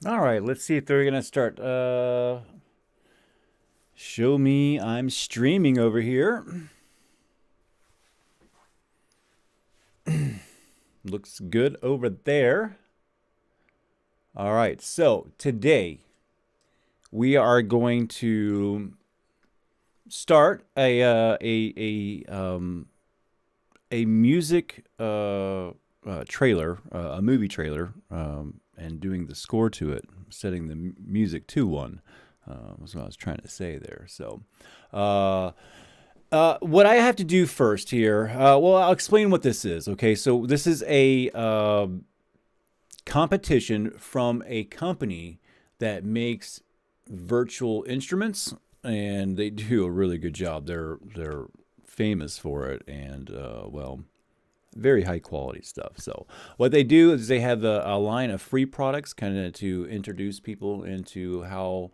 All right, let's see if they're gonna start. Show me I'm streaming over here. Looks good over there. All right, so today we are going to start a music trailer, a movie trailer, and doing the score to it, setting the music to one. Was what I was trying to say there. So, uh, what I have to do first here, well, I'll explain what this is. Okay, so this is a competition from a company that makes virtual instruments, and they do a really good job. They're famous for it, and well, very high quality stuff. So what they do is they have a line of free products, kind of to introduce people into how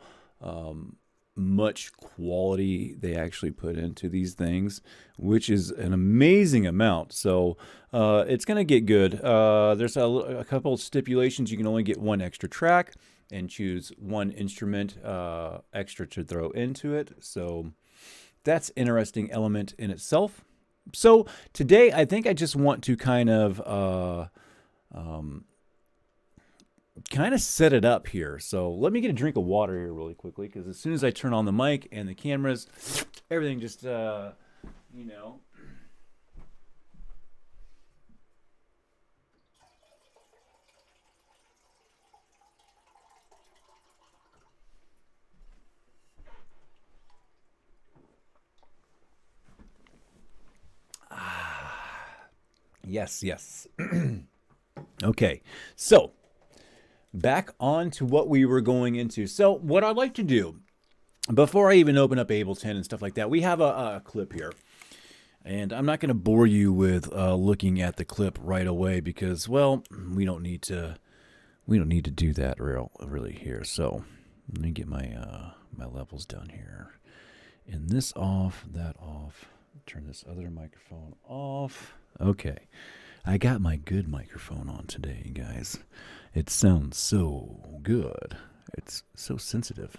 much quality they actually put into these things, which is an amazing amount. So it's going to get good. There's a couple of stipulations. You can only get one extra track and choose one instrument extra to throw into it. So that's interesting element in itself. So today, I think I just want to kind of set it up here. So let me get a drink of water here really quickly, because as soon as I turn on the mic and the cameras, everything just you know. Yes, yes. Okay, so back on to what we were going into. So what I'd like to do before I even open up Ableton and stuff like that, we have a clip here. And I'm not going to bore you with looking at the clip right away because, well, we don't need to do that really here. So let me get my levels down here. And this off, that off. Turn this other microphone off. Okay. I got my good microphone on today, guys. It sounds so good. It's so sensitive.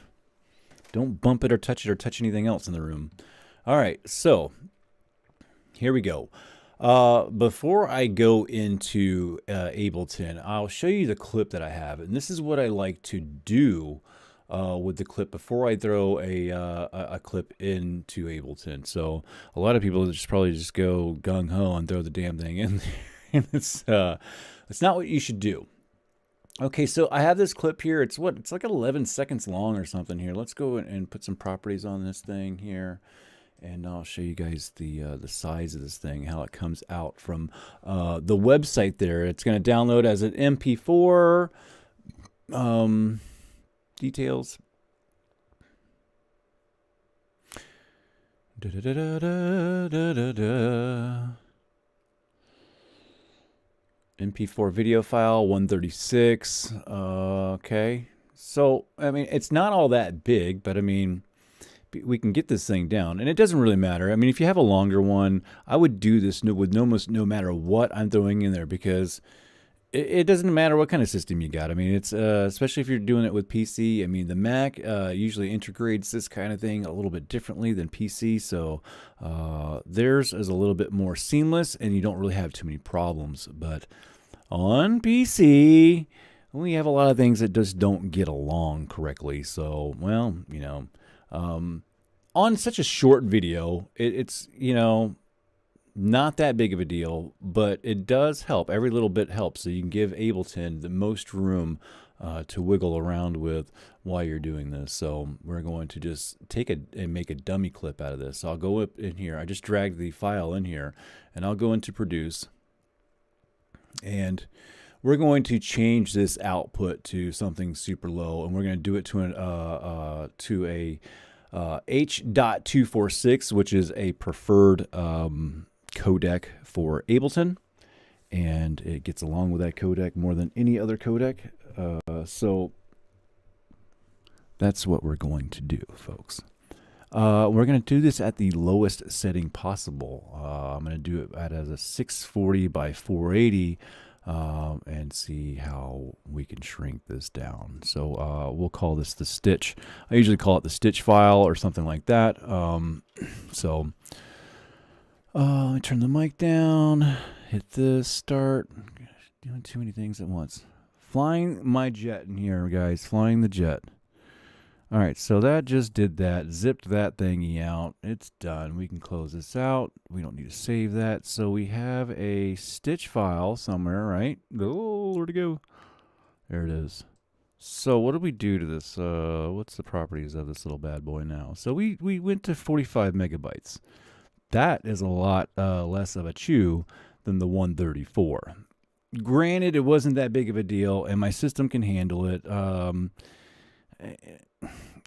Don't bump it or touch anything else in the room. All right, so here we go. Before I go into Ableton, I'll show you the clip that I have. And this is what I like to do with the clip before I throw a clip into Ableton. So a lot of people just probably just go gung ho and throw the damn thing in there. And it's not what you should do. Okay, so I have this clip here. It's like 11 seconds long or something here. Let's go and put some properties on this thing here, and I'll show you guys the size of this thing, how it comes out from the website there. It's going to download as an MP4. Details. Da, da, da, da, da, da, da. MP4 video file, 136. Okay. So, I mean, it's not all that big, but I mean, we can get this thing down, and it doesn't really matter. I mean, if you have a longer one, I would do this with almost no matter what I'm throwing in there, because it doesn't matter what kind of system you got. I mean, it's especially if you're doing it with PC. I mean, the Mac usually integrates this kind of thing a little bit differently than PC, so theirs is a little bit more seamless, and you don't really have too many problems. But on PC, we have a lot of things that just don't get along correctly. So, well, on such a short video, it's not that big of a deal, but it does help. Every little bit helps, so you can give Ableton the most room to wiggle around with while you're doing this. So we're going to just take it and make a dummy clip out of this. So I'll go up in here. I just dragged the file in here, and I'll go into Produce, and we're going to change this output to something super low, and we're going to do it to a H.246, which is a preferred codec for Ableton, and it gets along with that codec more than any other codec. So that's what we're going to do, folks. We're going to do this at the lowest setting possible. I'm going to do it as a 640 by 480 and see how we can shrink this down. So we'll call this the stitch. I usually call it the stitch file or something like that. So let me turn the mic down, hit this, start. Doing too many things at once. Flying my jet in here, guys. Flying the jet. All right, so that just did that. Zipped that thingy out. It's done. We can close this out. We don't need to save that. So we have a stitch file somewhere, right? Oh, where'd it go? There it is. So what do we do to this? What's the properties of this little bad boy now? So we went to 45 megabytes. That is a lot less of a chew than the 134. Granted, it wasn't that big of a deal, and my system can handle it.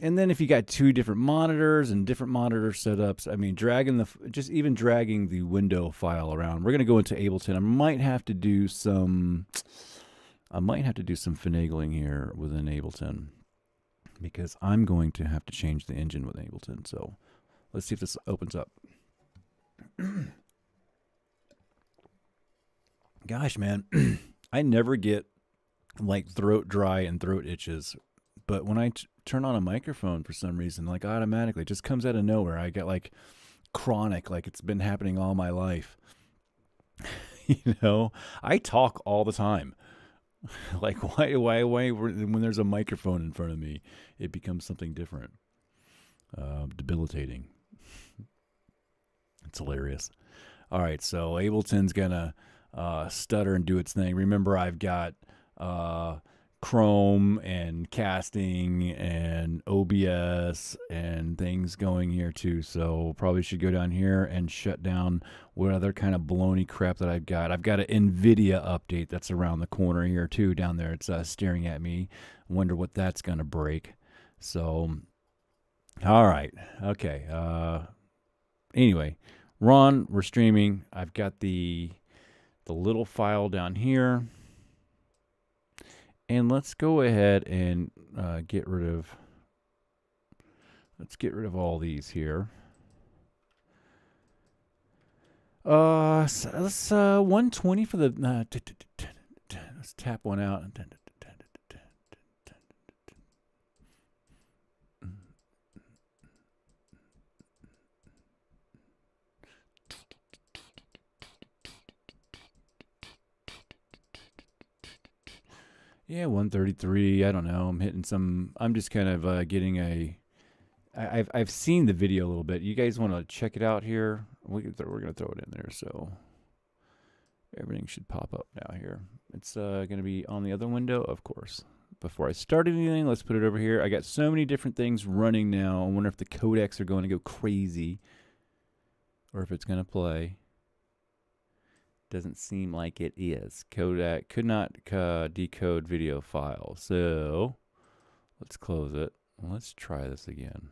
And then if you got two different monitors and different monitor setups, I mean, dragging the window file around. We're gonna go into Ableton. I might have to do some finagling here within Ableton because I'm going to have to change the engine with Ableton. So let's see if this opens up. Gosh, man, I never get like throat dry and throat itches, but when I turn on a microphone for some reason, like automatically, it just comes out of nowhere. I get like chronic, like it's been happening all my life. You know, I talk all the time. Like why when there's a microphone in front of me, it becomes something different. Debilitating. It's hilarious. All right, so Ableton's gonna stutter and do its thing. Remember, I've got Chrome and casting and OBS and things going here too. So probably should go down here and shut down what other kind of baloney crap that I've got. I've got an NVIDIA update that's around the corner here too down there. It's staring at me. Wonder what that's going to break. So, all right. Okay. Anyway, Ron, we're streaming. I've got the little file down here. And let's go ahead and get rid of all these here. So let's 120 for the let's tap one out. Yeah, 133. I don't know. I'm hitting some. I'm just kind of getting a. I've seen the video a little bit. You guys want to check it out here? We're gonna throw it in there, so everything should pop up now here. It's gonna be on the other window, of course. Before I start anything, let's put it over here. I got so many different things running now. I wonder if the codecs are going to go crazy, or if it's gonna play. Doesn't seem like it is. Kodak could not decode video file. So let's close it. Let's try this again.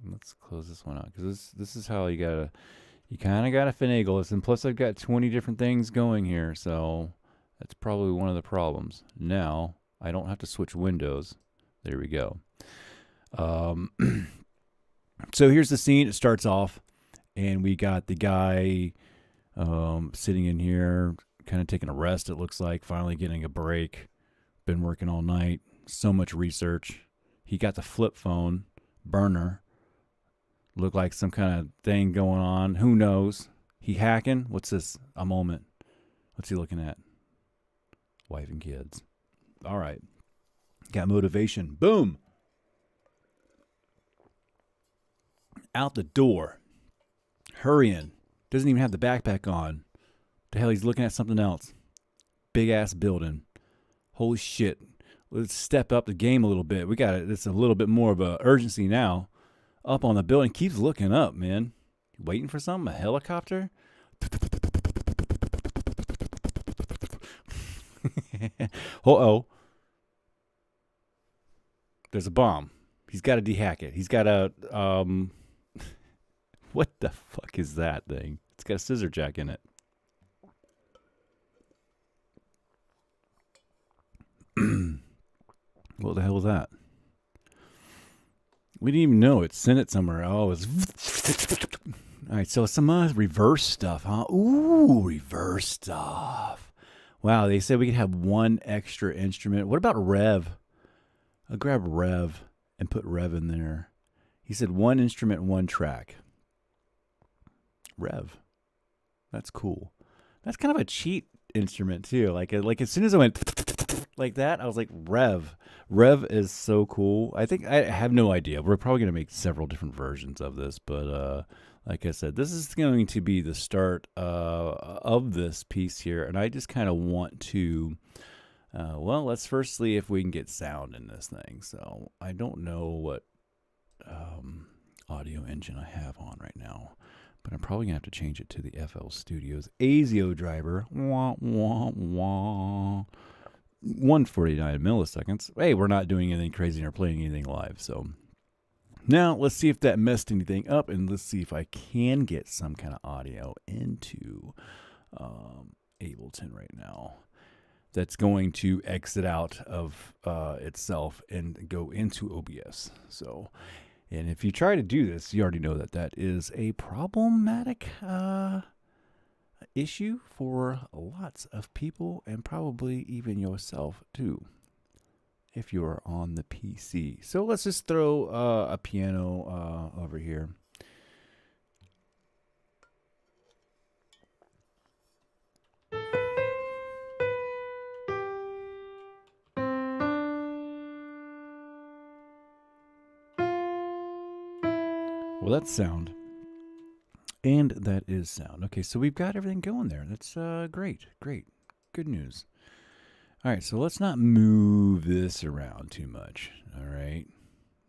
Let's close this one out because this is how you kind of gotta finagle this. And plus, I've got 20 different things going here, so that's probably one of the problems. Now I don't have to switch windows. There we go. So here's the scene. It starts off, and we got the guy. Sitting in here, kind of taking a rest, it looks like, finally getting a break. Been working all night. So much research. He got the flip phone burner. Looked like some kind of thing going on. Who knows? He hacking? What's this? A moment. What's he looking at? Wife and kids. All right. Got motivation. Boom. Out the door. Hurrying. Doesn't even have the backpack on. The hell, he's looking at something else. Big ass building. Holy shit. Let's step up the game a little bit. We got it. It's a little bit more of a urgency now. Up on the building. Keeps looking up, man. Waiting for something? A helicopter? Uh-oh. There's a bomb. He's got to dehack it. He's got to, what the fuck is that thing? It's got a scissor jack in it. What the hell was that? We didn't even know. It sent it somewhere. Oh, it's... All right, so some reverse stuff, huh? Ooh, reverse stuff. Wow, they said we could have one extra instrument. What about Rev? I'll grab Rev and put Rev in there. He said one instrument, one track. Rev. That's cool. That's kind of a cheat instrument too. Like as soon as I went like that, I was like, Rev. Rev is so cool. I have no idea. We're probably gonna make several different versions of this, but like I said, this is going to be the start of this piece here, and I just kind of want to. Well, let's first see if we can get sound in this thing. So I don't know what audio engine I have on right now, but I'm probably gonna have to change it to the FL Studios ASIO driver. Wah, wah, wah. 149 milliseconds. Hey, we're not doing anything crazy or playing anything live. So now let's see if that messed anything up, and let's see if I can get some kind of audio into Ableton right now. That's going to exit out of itself and go into OBS. So, and if you try to do this, you already know that that is a problematic issue for lots of people, and probably even yourself too, if you're on the PC. So let's just throw a piano over here. Well, that's sound. And that is sound. Okay, so we've got everything going there. That's great. Good news. All right, so let's not move this around too much. All right,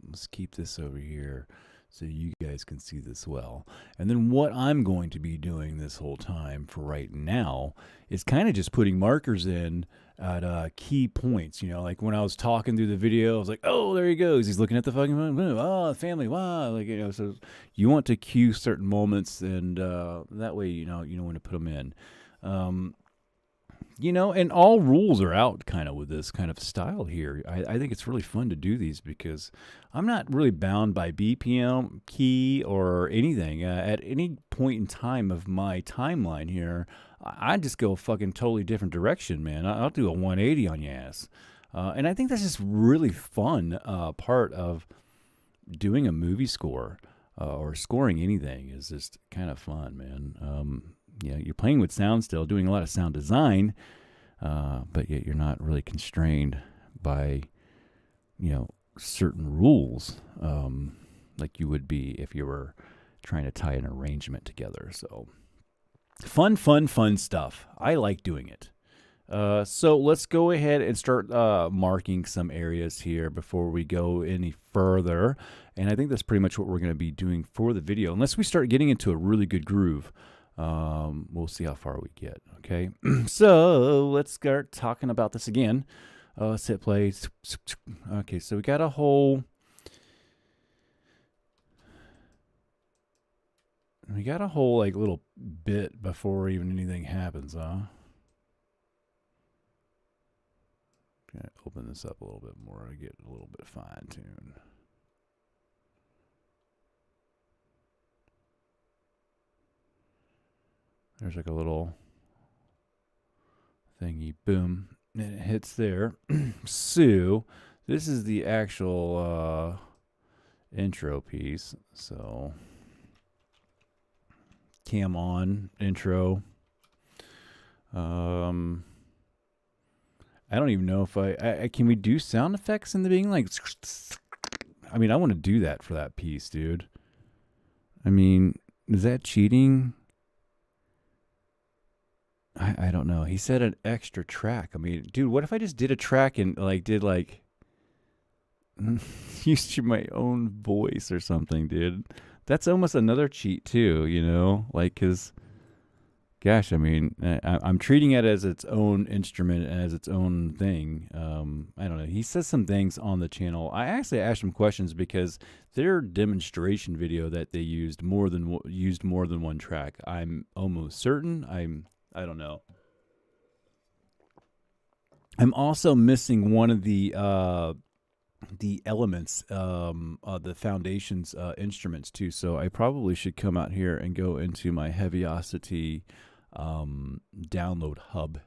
let's keep this over here so you guys can see this well. And then what I'm going to be doing this whole time for right now is kind of just putting markers in at key points. You know, like when I was talking through the video, I was like, oh, there he goes. He's looking at the fucking phone. Oh, family. Wow. Like, you know, so you want to cue certain moments, and that way, you know when to put them in. You know, and all rules are out kind of with this kind of style here. I think it's really fun to do these because I'm not really bound by BPM, key, or anything. At any point in time of my timeline here, I just go a fucking totally different direction, man. I'll do a 180 on your ass. And I think that's just really fun part of doing a movie score or scoring anything is just kind of fun, man. Yeah, you're playing with sound still, doing a lot of sound design, but yet you're not really constrained by, you know, certain rules like you would be if you were trying to tie an arrangement together. So fun stuff. I like doing it. So let's go ahead and start marking some areas here before we go any further. And I think that's pretty much what we're going to be doing for the video, unless we start getting into a really good groove. We'll see how far we get. Okay. So let's start talking about this again. Let's hit play. Okay. So we got a whole like little bit before even anything happens, huh? Gonna open this up a little bit more to get a little bit fine tuned. There's like a little thingy, boom, and it hits there. So this is the actual intro piece. So cam on intro. I don't even know if I can we do sound effects in the beginning, like I mean, I want to do that for that piece, dude. I mean, is that cheating? I don't know. He said an extra track. I mean, dude, what if I just did a track and did used my own voice or something, dude? That's almost another cheat too, you know? Like, cause, gosh, I mean, I'm treating it as its own instrument and as its own thing. I don't know. He says some things on the channel. I actually asked him questions because their demonstration video that they used more than one track. I'm almost certain. I don't know. I'm also missing one of the elements, the foundation's instruments too. So I probably should come out here and go into my Heavyocity download hub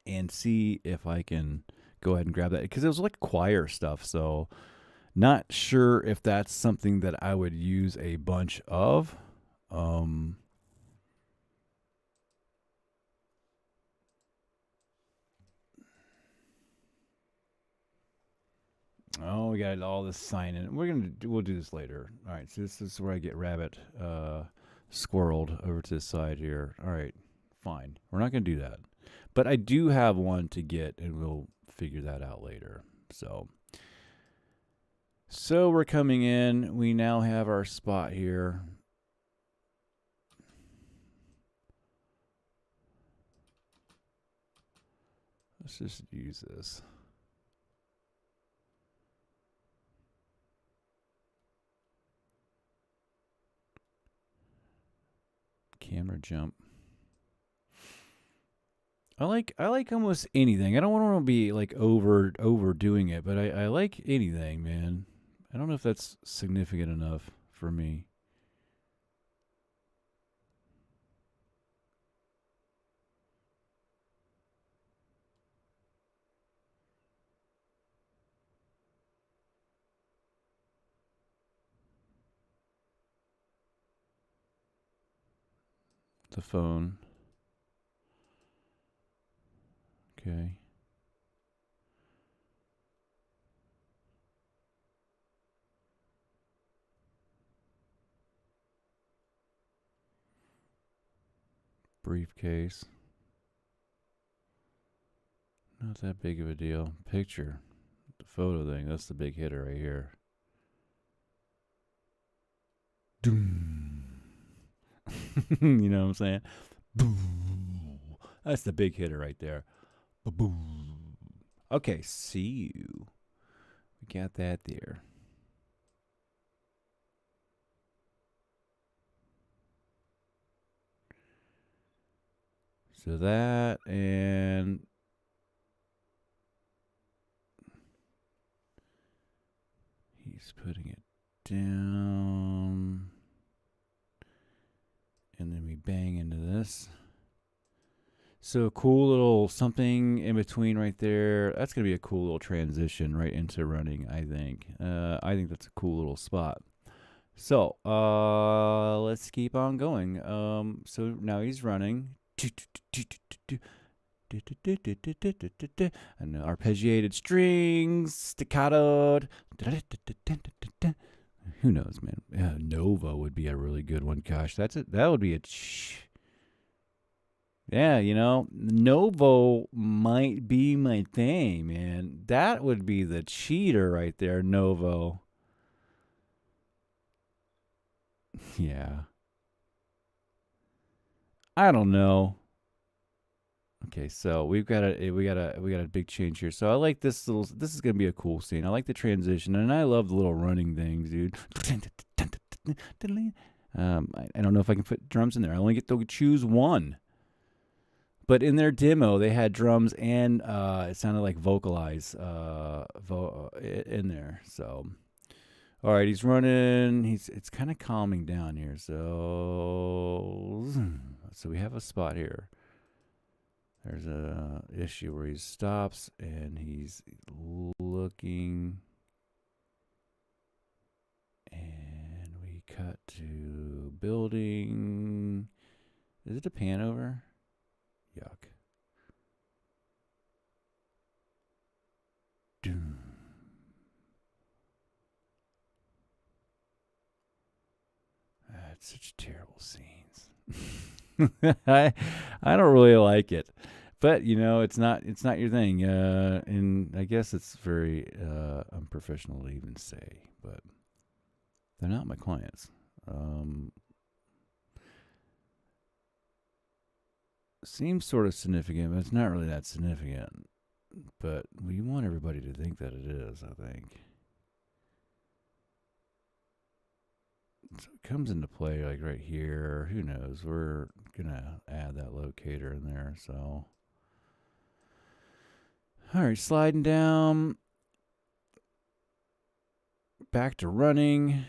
and see if I can go ahead and grab that, because it was like choir stuff. So not sure if that's something that I would use a bunch of. Oh, we got all this sign in. We'll do this later. All right, so this is where I get rabbit squirreled over to the side here. All right, fine. We're not gonna do that, but I do have one to get, and we'll figure that out later. So we're coming in. We now have our spot here. Let's just use this. Camera jump. I like almost anything. I don't want to be like overdoing it, but I like anything, man. I don't know if that's significant enough for me. The phone. Okay. Briefcase. Not that big of a deal. Picture. The photo thing. That's the big hitter right here. Doom. You know what I'm saying? Boom. That's the big hitter right there. Boom. Okay, see you. We got that there. So that, and he's putting it down. And then we bang into this. So a cool little something in between right there. That's going to be a cool little transition right into running, I think. I think that's a cool little spot. So let's keep on going. So now he's running. And arpeggiated strings, staccato. Who knows, man? Nova would be a really good one. Gosh, that would be a. Yeah, you know, Novo might be my thing, man. That would be the cheater right there, Novo. Yeah. I don't know. Okay, so we got a big change here. So I like this little. This is gonna be a cool scene. I like the transition, and I love the little running things, dude. I don't know if I can put drums in there. I only get to choose one. But in their demo, they had drums and it sounded like vocalize in there. So, all right, he's running. It's kind of calming down here. So we have a spot here. There's a issue where he stops and he's looking, and we cut to building. Is it a pan over? Yuck. Doom. That's such terrible scenes. I don't really like it, but you know it's not your thing, and I guess it's very unprofessional to even say, but they're not my clients. Seems sort of significant, but it's not really that significant. But we want everybody to think that it is, I think. So it comes into play like right here. Who knows? We're gonna add that locator in there. So, all right, sliding down, back to running.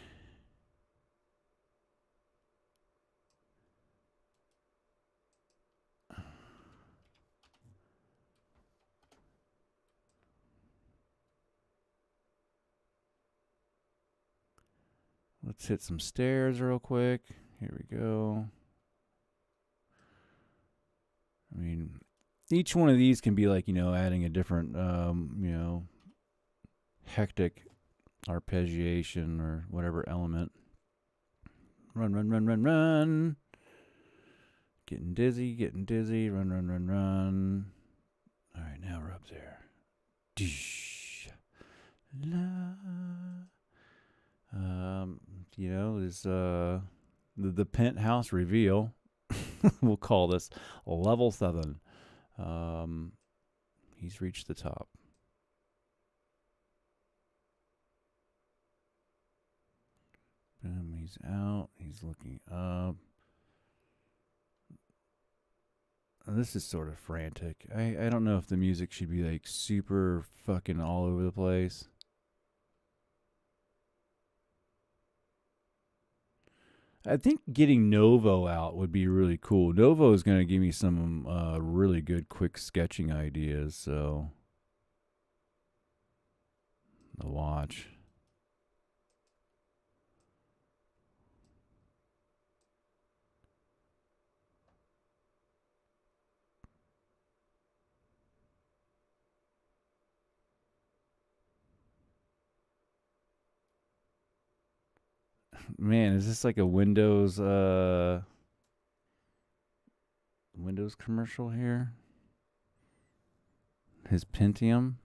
Let's hit some stairs real quick. Here we go. I mean, each one of these can be like, adding a different, hectic arpeggiation or whatever element. Run, run, run, run, run. Getting dizzy, run, run, run, run. All right, now we're up there. Is the penthouse reveal. We'll call this level 7. He's reached the top. Boom, he's out. He's looking up. This is sort of frantic. I don't know if the music should be like super fucking all over the place. I think getting Novo out would be really cool. Novo is going to give me some really good quick sketching ideas, so the watch. Man, is this like a Windows commercial here? His Pentium.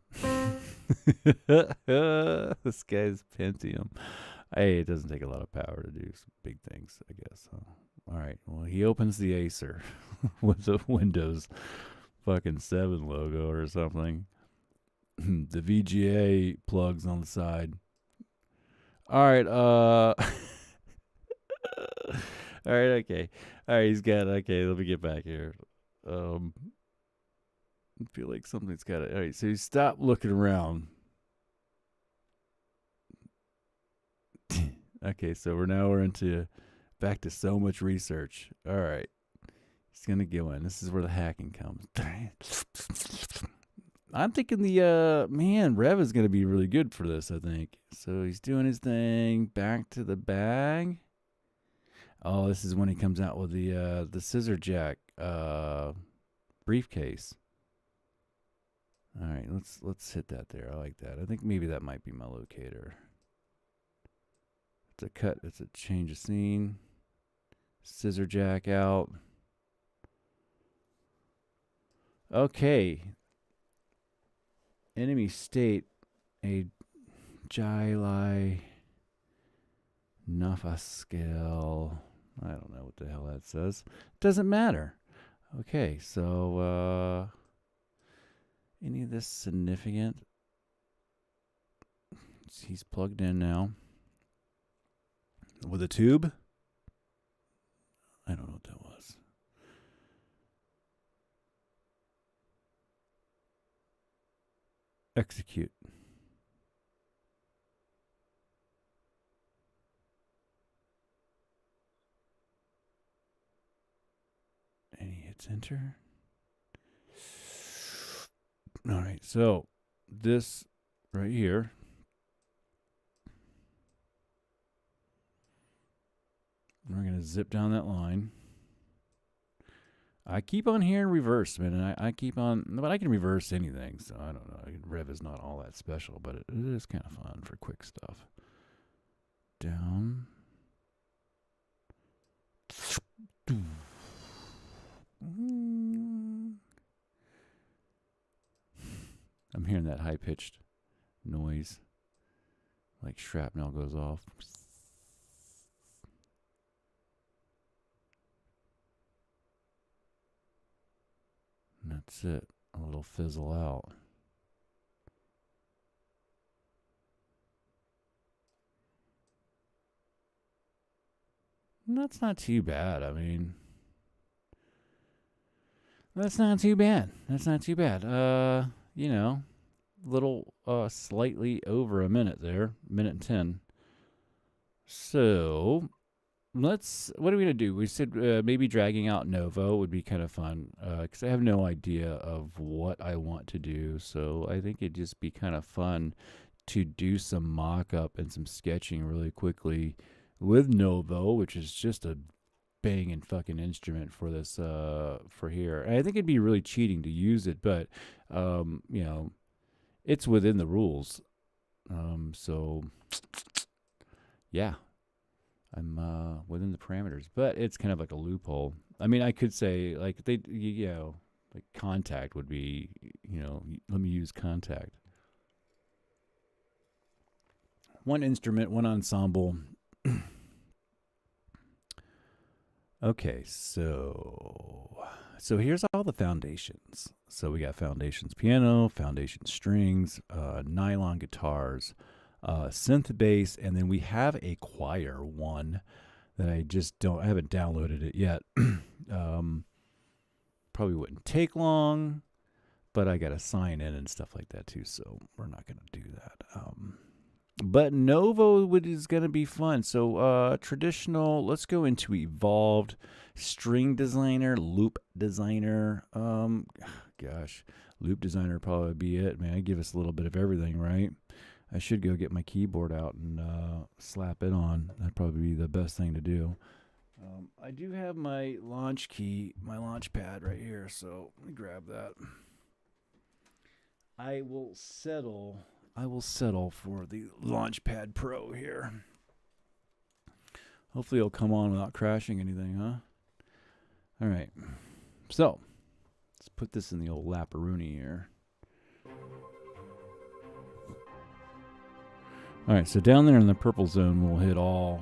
This guy's Pentium. Hey, it doesn't take a lot of power to do some big things, I guess. All right. Well, he opens the Acer with the Windows fucking 7 logo or something. The VGA plugs on the side. All right. All right, okay. All right, he's got okay, let me get back here. I feel like something's got it. All right, so you stop looking around. Okay, so we're into back to so much research. All right. He's going to go in. This is where the hacking comes. I'm thinking the Rev is going to be really good for this, I think. So he's doing his thing, back to the bag. Oh, this is when he comes out with the scissor jack briefcase. All right, let's hit that there. I like that. I think maybe that might be my locator. It's a cut. It's a change of scene. Scissor jack out. Okay. Enemy state a Jili Nafaskel. I don't know what the hell that says. Doesn't matter. Okay, so any of this significant? He's plugged in now. With a tube? I don't know what that was. Execute. And he hits enter. All right, so this right here. We're going to zip down that line. I keep on hearing reverse, man, and I keep on, but I can reverse anything, so I don't know. Rev is not all that special, but it is kind of fun for quick stuff. Down. I'm hearing that high-pitched noise, like shrapnel goes off. And that's it. A little fizzle out. And that's not too bad. I mean, that's not too bad. That's not too bad. Little slightly over a minute there, minute and 10. So what are we going to do? We said maybe dragging out Novo would be kind of fun because I have no idea of what I want to do. So I think it'd just be kind of fun to do some mock-up and some sketching really quickly with Novo, which is just a banging fucking instrument for this for here. And I think it'd be really cheating to use it, but you know, it's within the rules. So yeah, I'm within the parameters, but it's kind of like a loophole. I mean, I could say like you know, like Contact would be, you know, let me use Contact. One instrument, one ensemble. Okay, so here's all the foundations. So we got foundations piano, foundation strings, nylon guitars, synth bass, and then we have a choir one that I haven't downloaded it yet. Probably wouldn't take long, but I got to sign in and stuff like that too, so we're not going to do that. But Novo is going to be fun. So traditional, let's go into evolved, string designer, loop designer. Gosh, loop designer probably be it, man. Give us a little bit of everything, right? I should go get my keyboard out and slap it on. That'd probably be the best thing to do. I do have my launch key, my launch pad right here, so let me grab that. I will settle for the Launchpad Pro here. Hopefully it'll come on without crashing anything, huh? All right. So, let's put this in the old Laparoonie here. All right, so down there in the purple zone, we'll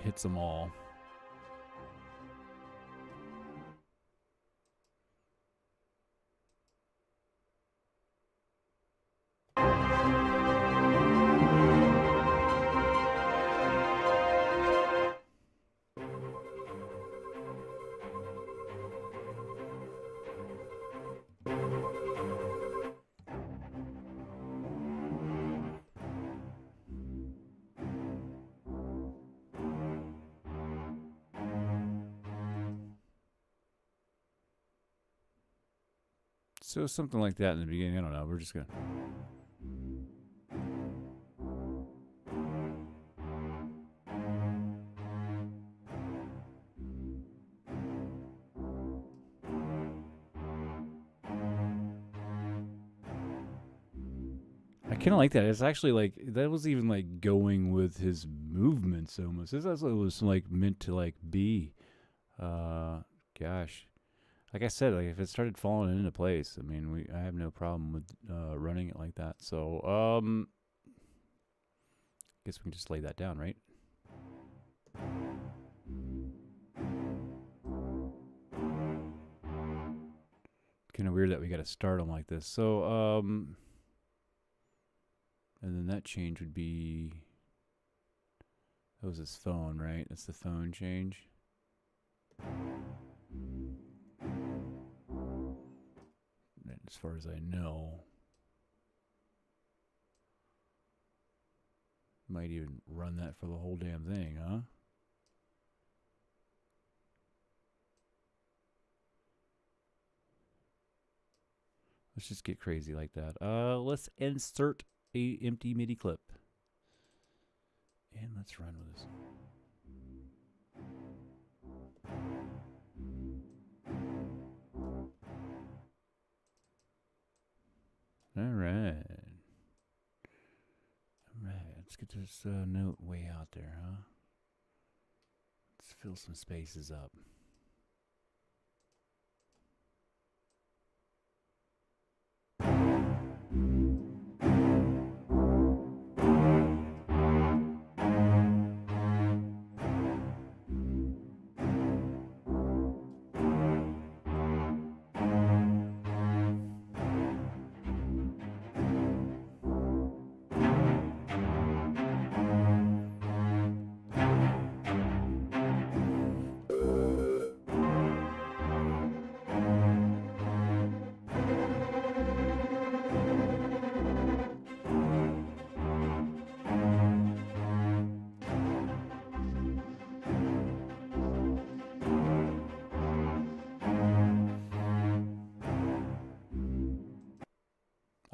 hits them all. So something like that in the beginning. I don't know. We're just going to... I kind of like that. It's actually like, that was even like going with his movements almost. This also was like meant to like be. Gosh. Like I said, like if it started falling into place, I mean, I have no problem with running it like that. So, guess we can just lay that down, right? Kind of weird that we got to start them like this. So, and then that change would be, that was his phone, right? That's the phone change. As far as I know, might even run that for the whole damn thing, huh? Let's just get crazy like that. Let's insert a empty MIDI clip. And let's run with this. All right. Let's get this note way out there, huh? Let's fill some spaces up.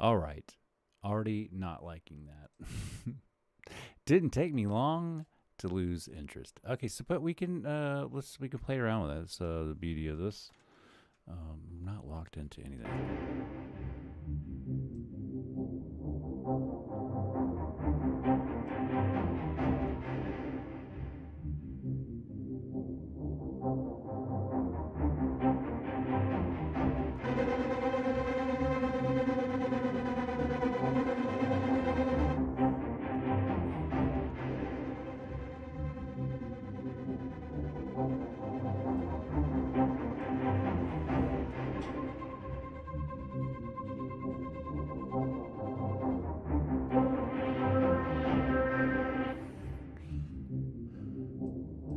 All right. Already not liking that. Didn't take me long to lose interest. Okay, so but we can we can play around with that. That's the beauty of this. I'm not locked into anything.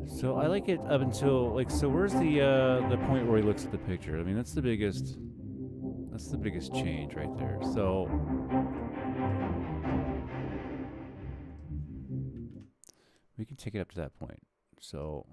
So I like it up until like, so where's the point where he looks at the picture? I mean, that's the biggest change right there. So we can take it up to that point. So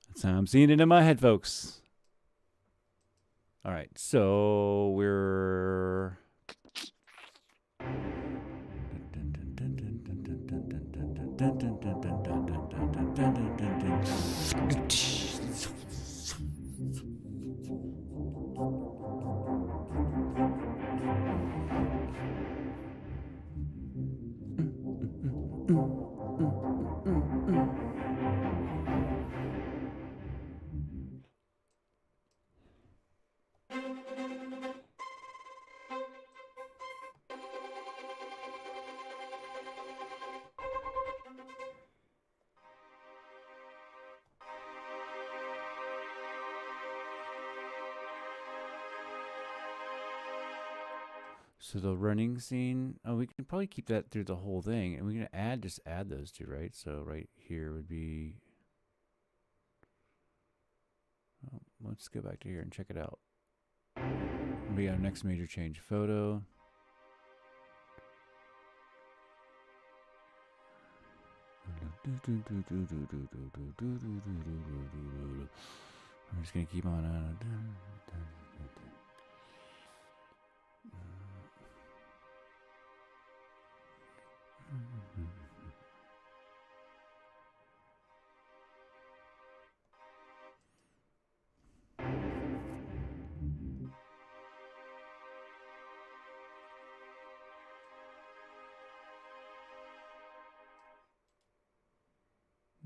that's how I'm seeing it in my head, folks. All right, so we're so the running scene, oh, we can probably keep that through the whole thing. And we're going to just add those two, right? So right here would be, oh, let's go back to here and check it out. We got our next major change photo. I'm just going to keep on.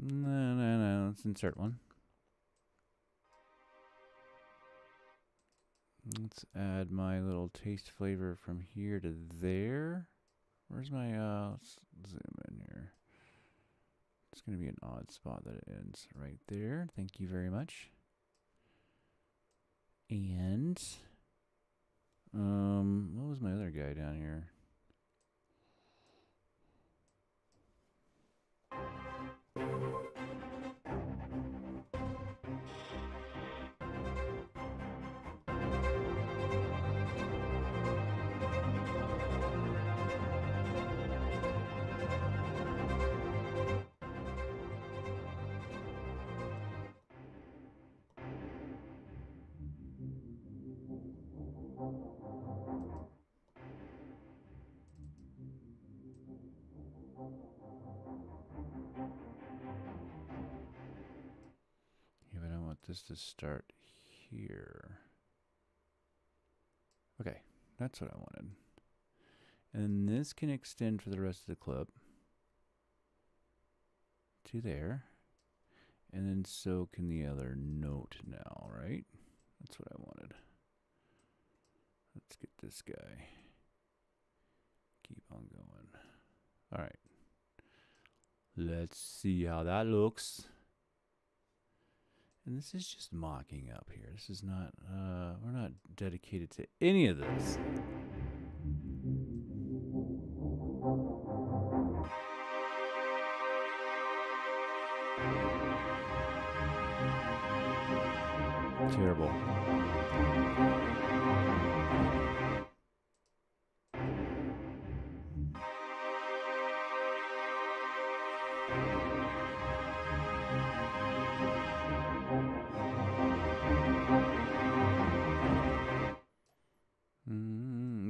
No. Let's insert one. Let's add my little taste flavor from here to there. Where's my, let's zoom in here. It's going to be an odd spot that it ends right there. Thank you very much. And, what was my other guy down here? This to start here. Okay, that's what I wanted. And this can extend for the rest of the clip to there. And then so can the other note now, right? That's what I wanted. Let's get this guy. Keep on going. All right. Let's see how that looks. And this is just mocking up here. This is not, we're not dedicated to any of this. Terrible.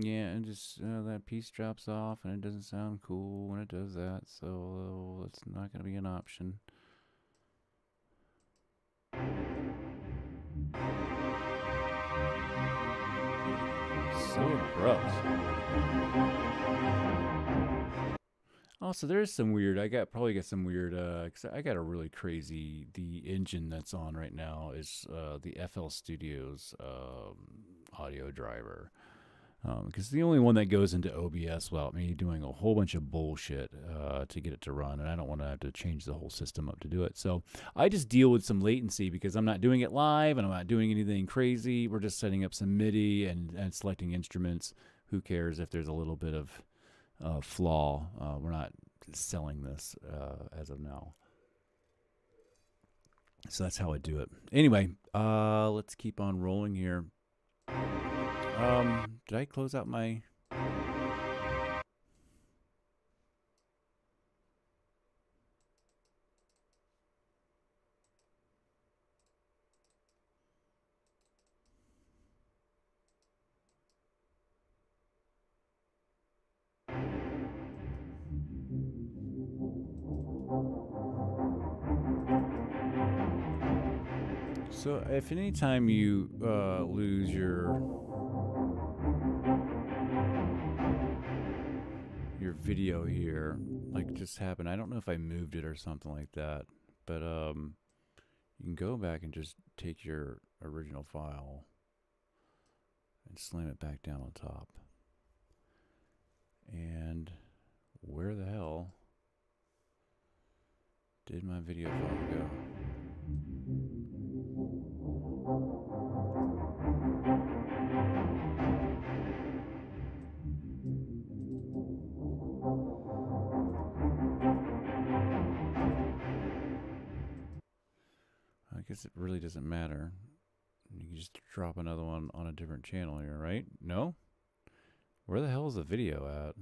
Yeah, and just that piece drops off, and it doesn't sound cool when it does that, so it's not going to be an option. So abrupt. Also, there's some weird. Probably got some weird. Cause I got a really crazy. The engine that's on right now is the FL Studios audio driver. Because the only one that goes into OBS without me doing a whole bunch of bullshit to get it to run, and I don't want to have to change the whole system up to do it. So I just deal with some latency because I'm not doing it live and I'm not doing anything crazy. We're just setting up some MIDI and selecting instruments. Who cares if there's a little bit of flaw? We're not selling this as of now. So that's how I do it. Anyway, let's keep on rolling here. Did I close out my... So if any time you lose your video here, like just happened, I don't know if I moved it or something like that, but you can go back and just take your original file and slam it back down on top. And where the hell did my video file go? I guess it really doesn't matter. You can just drop another one on a different channel here, right? No? Where the hell is the video at?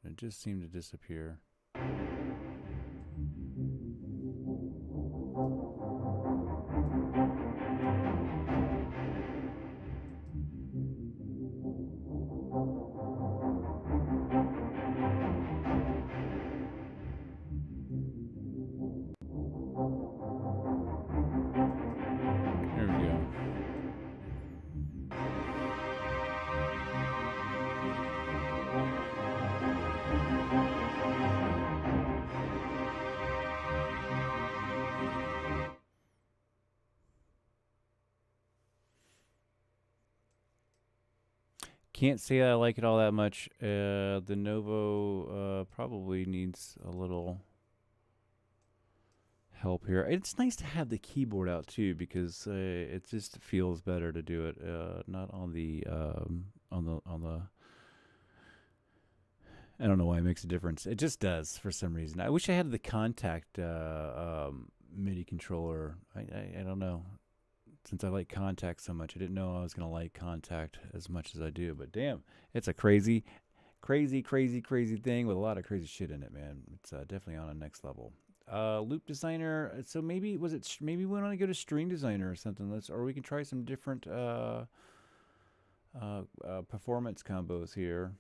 It just seemed to disappear. Can't say I like it all that much. The Novo probably needs a little help here. It's nice to have the keyboard out too because it just feels better to do it not on the I don't know why it makes a difference. It just does for some reason. I wish I had the Contact MIDI controller. I don't know. Since I like Contact so much, I didn't know I was going to like Contact as much as I do. But damn, it's a crazy thing with a lot of crazy shit in it, man. It's definitely on a next level. Loop Designer. So maybe maybe we want to go to String Designer or something. Or we can try some different performance combos here.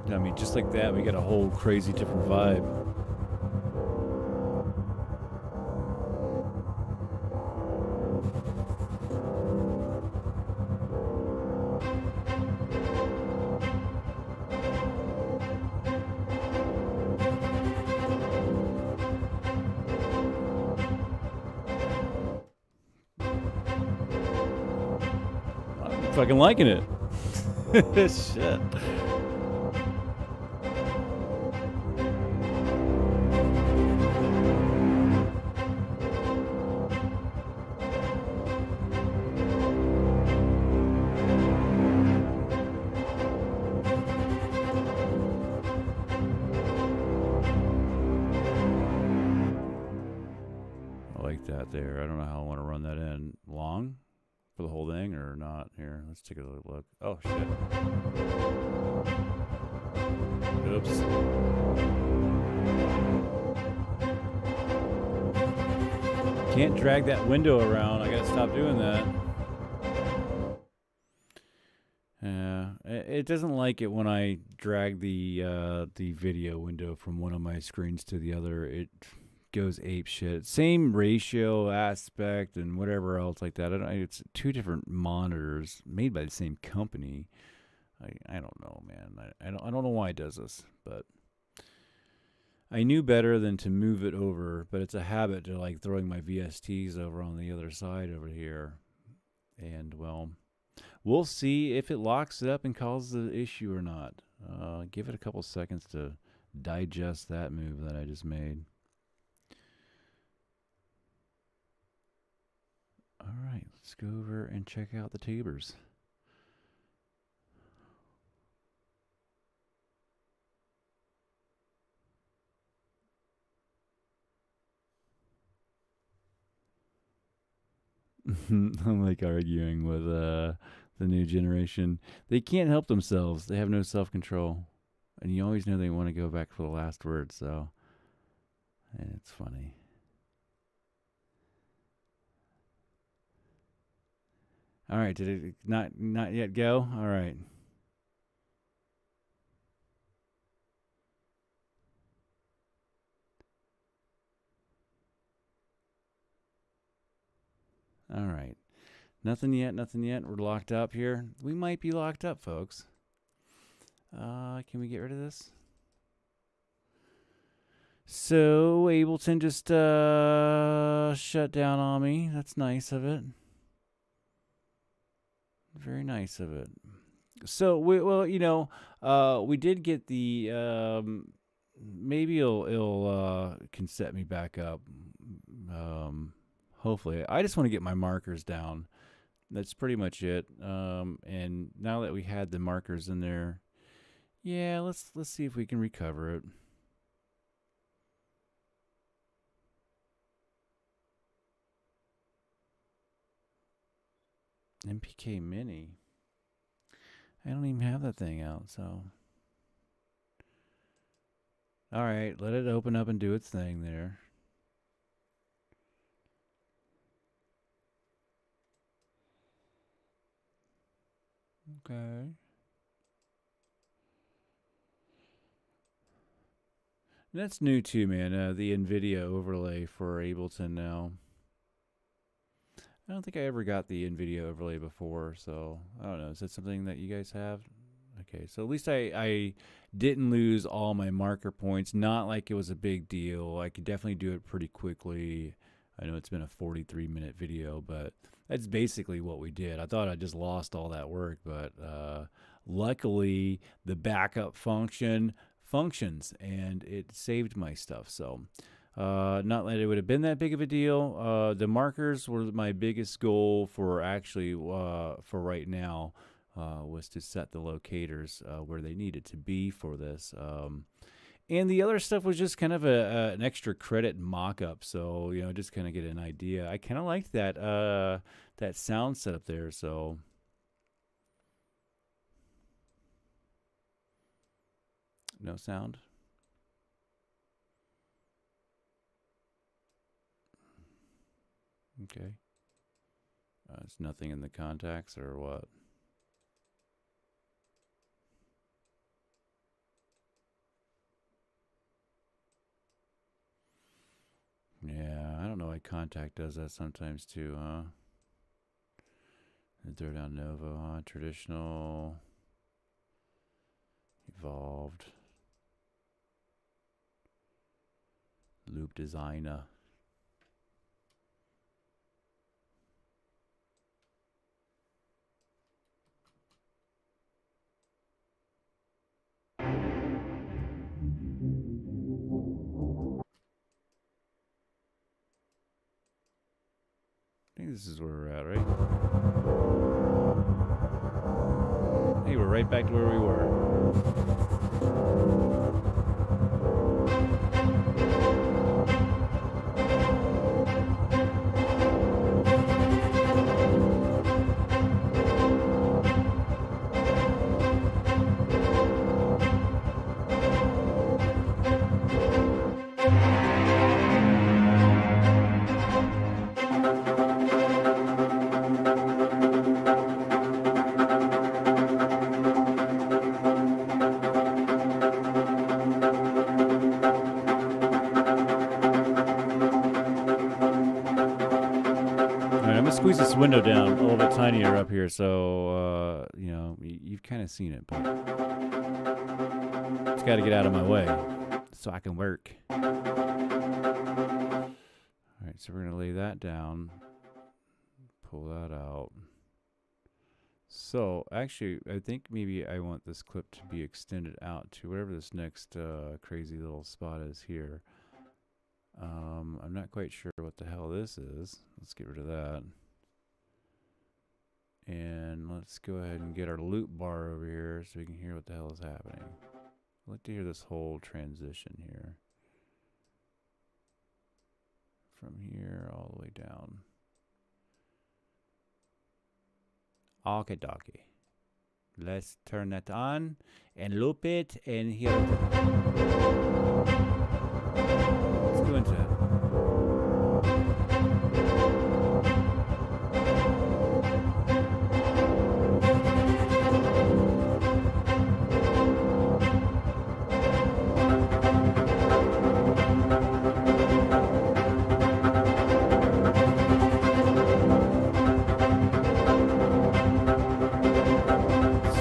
I mean, just like that, we get a whole crazy different vibe. I'm fucking liking it. Shit. I like that there. I don't know how I want to run that in. Long for the whole thing or not? Here, let's take a look. Oh, shit. Oops. Can't drag that window around. I gotta stop doing that. Yeah, it doesn't like it when I drag the video window from one of my screens to the other. It goes ape shit. Same ratio, aspect, and whatever else like that. It's two different monitors made by the same company. I don't know, man. I don't know why it does this, but I knew better than to move it over. But it's a habit to like throwing my VSTs over on the other side over here, and well, we'll see if it locks it up and causes the issue or not. Give it a couple seconds to digest that move that I just made. All right, let's go over and check out the tubers. I'm like arguing with the new generation. They can't help themselves. They have no self-control. And you always know they want to go back for the last word, so it's funny. All right, did it not yet go? All right. All right. Nothing yet, nothing yet. We're locked up here. We might be locked up, folks. Can we get rid of this? So Ableton just shut down on me. That's nice of it. Very nice of it. So we did get the maybe it'll can set me back up. Hopefully, I just want to get my markers down. That's pretty much it. And now that we had the markers in there, yeah, let's see if we can recover it. MPK Mini. I don't even have that thing out, so. All right, let it open up and do its thing there. Okay. That's new too, man. The NVIDIA overlay for Ableton now. I don't think I ever got the NVIDIA overlay before, so I don't know. Is that something that you guys have? Okay, so at least I didn't lose all my marker points. Not like it was a big deal. I could definitely do it pretty quickly. I know it's been a 43-minute video, but that's basically what we did. I thought I just lost all that work, but luckily the backup function functions and it saved my stuff. So not that it would have been that big of a deal. The markers were my biggest goal for actually for right now. Was to set the locators where they needed to be for this. And the other stuff was just kind of an extra credit mock-up, so just kind of get an idea. I kind of liked that that sound setup there. So no sound. Okay. It's nothing in the contacts or what? Yeah, I don't know why Contact does that sometimes too, huh? Throw down Novo, huh? Traditional, Evolved, Loop Designer. think this is where we're at, right? Hey, we're right back to where we were. Squeeze this window down a little bit tinier up here, so you know, you've kind of seen it, but it's got to get out of my way so I can work. All right, so we're gonna lay that down, pull that out. So actually, I think maybe I want this clip to be extended out to whatever this next crazy little spot is here. I'm not quite sure what the hell this is. Let's get rid of that. And let's go ahead and get our loop bar over here so we can hear what the hell is happening. I'd like to hear this whole transition here. From here all the way down. Okay, dokie. Let's turn that on and loop it and hear it. Let's go into it.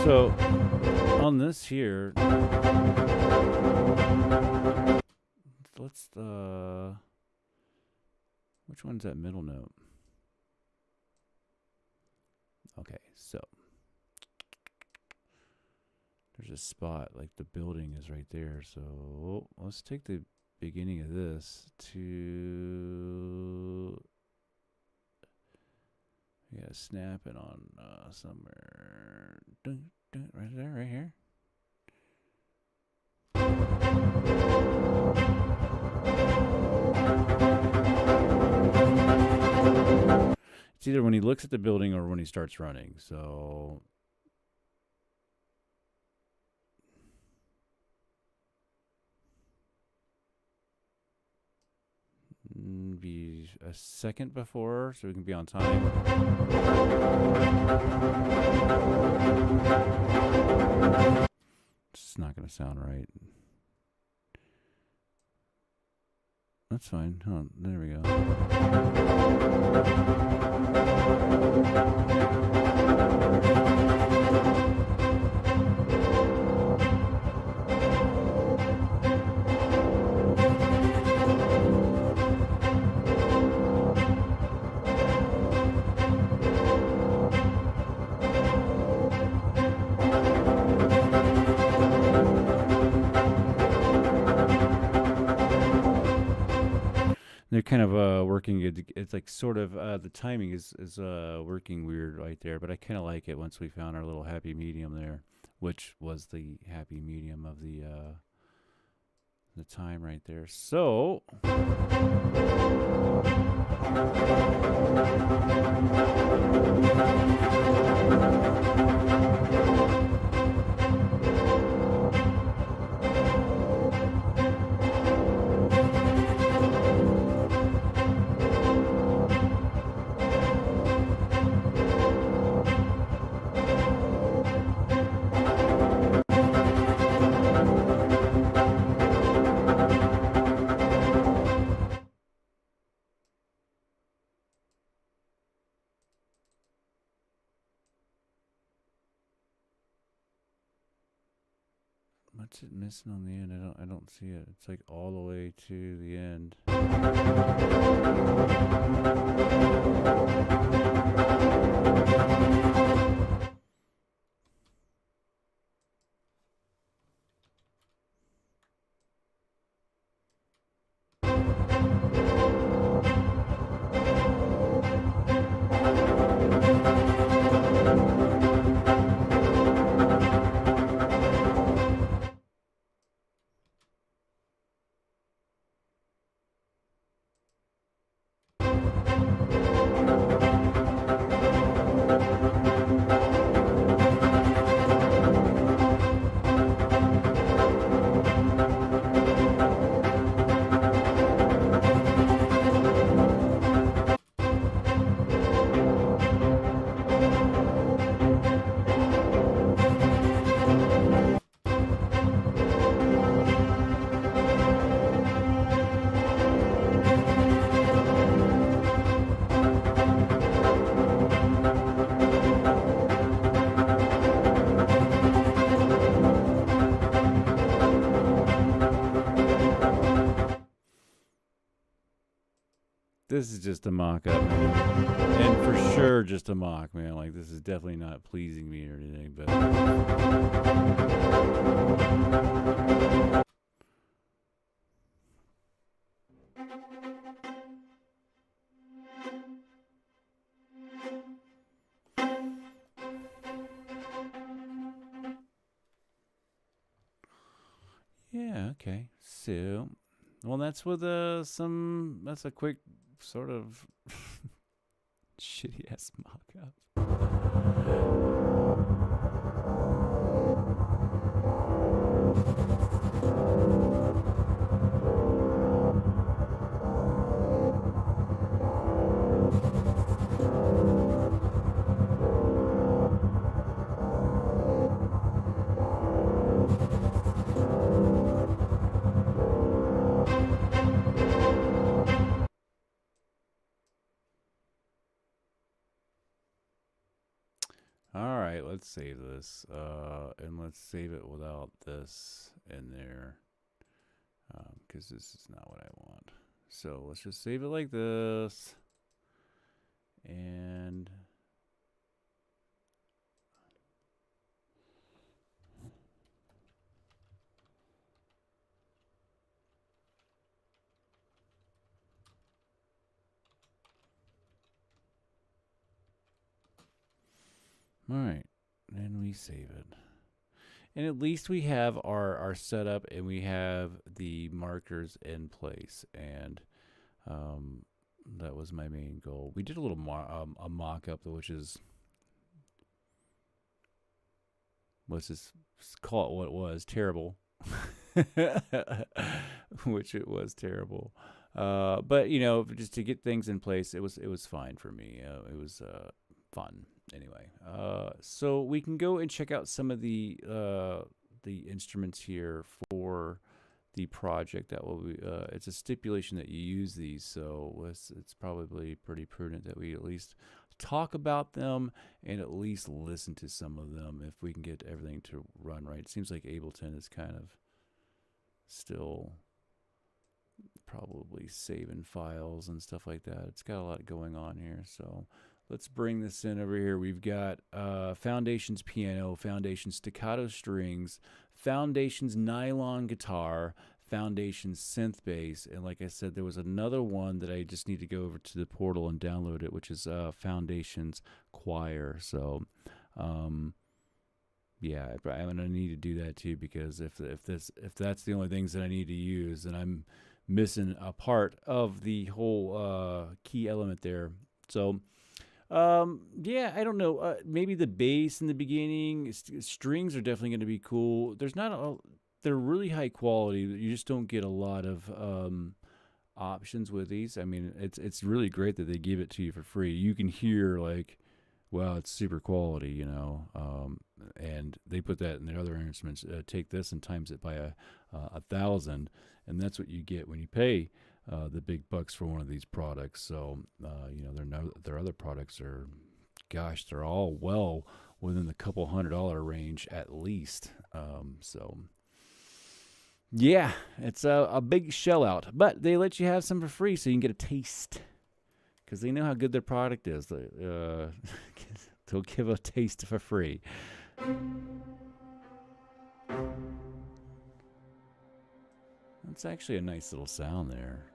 So on this here, let's which one's that middle note? Okay, so there's a spot, like the building is right there. So let's take the beginning of this to, yeah, snap it on somewhere. Dun, dun, right there, right here. It's either when he looks at the building or when he starts running. So be a second before so we can be on time. It's not going to sound right. That's fine. Hold on. There we go. They're kind of working it. It's like sort of the timing is working weird right there, but I kind of like it once we found our little happy medium there, which was the happy medium of the time right there. So what's it missing on the end? I don't see it. It's like all the way to the end. this is just a mock-up. And for sure just a mock, man. Like, this is definitely not pleasing me or anything, but... Yeah, okay. So, well, that's with that's a quick sort of shitty ass mock-up. All right, let's save this, and let's save it without this in there, because this is not what I want. So let's just save it like this, and all right, and we save it. And at least we have our setup, and we have the markers in place, and that was my main goal. We did a little a mock-up, which is, let's just call it what it was, terrible. Which it was terrible. But, you know, just to get things in place, it was fine for me. It was fun. Anyway, so we can go and check out some of the instruments here for the project. That will be it's a stipulation that you use these, so it's probably pretty prudent that we at least talk about them and at least listen to some of them if we can get everything to run right. It seems like Ableton is kind of still probably saving files and stuff like that. It's got a lot going on here, so let's bring this in over here. We've got Foundations piano, Foundations staccato strings, Foundations nylon guitar, Foundations synth bass, and like I said, there was another one that I just need to go over to the portal and download it, which is Foundations choir. So yeah, I'm gonna need to do that too, because if that's the only things that I need to use, then I'm missing a part of the whole key element there. So yeah, I don't know. Maybe the bass in the beginning, strings are definitely going to be cool. They're really high quality. You just don't get a lot of options with these. I mean, it's really great that they give it to you for free. You can hear like, wow, it's super quality, you know. And they put that in their other instruments. Take this and times it by 1,000, and that's what you get when you pay the big bucks for one of these products. So you know, their other products are, gosh, they're all well within the couple $100 range at least. So yeah, it's a big shell out, but they let you have some for free so you can get a taste, because they know how good their product is. They'll give a taste for free. That's actually a nice little sound there.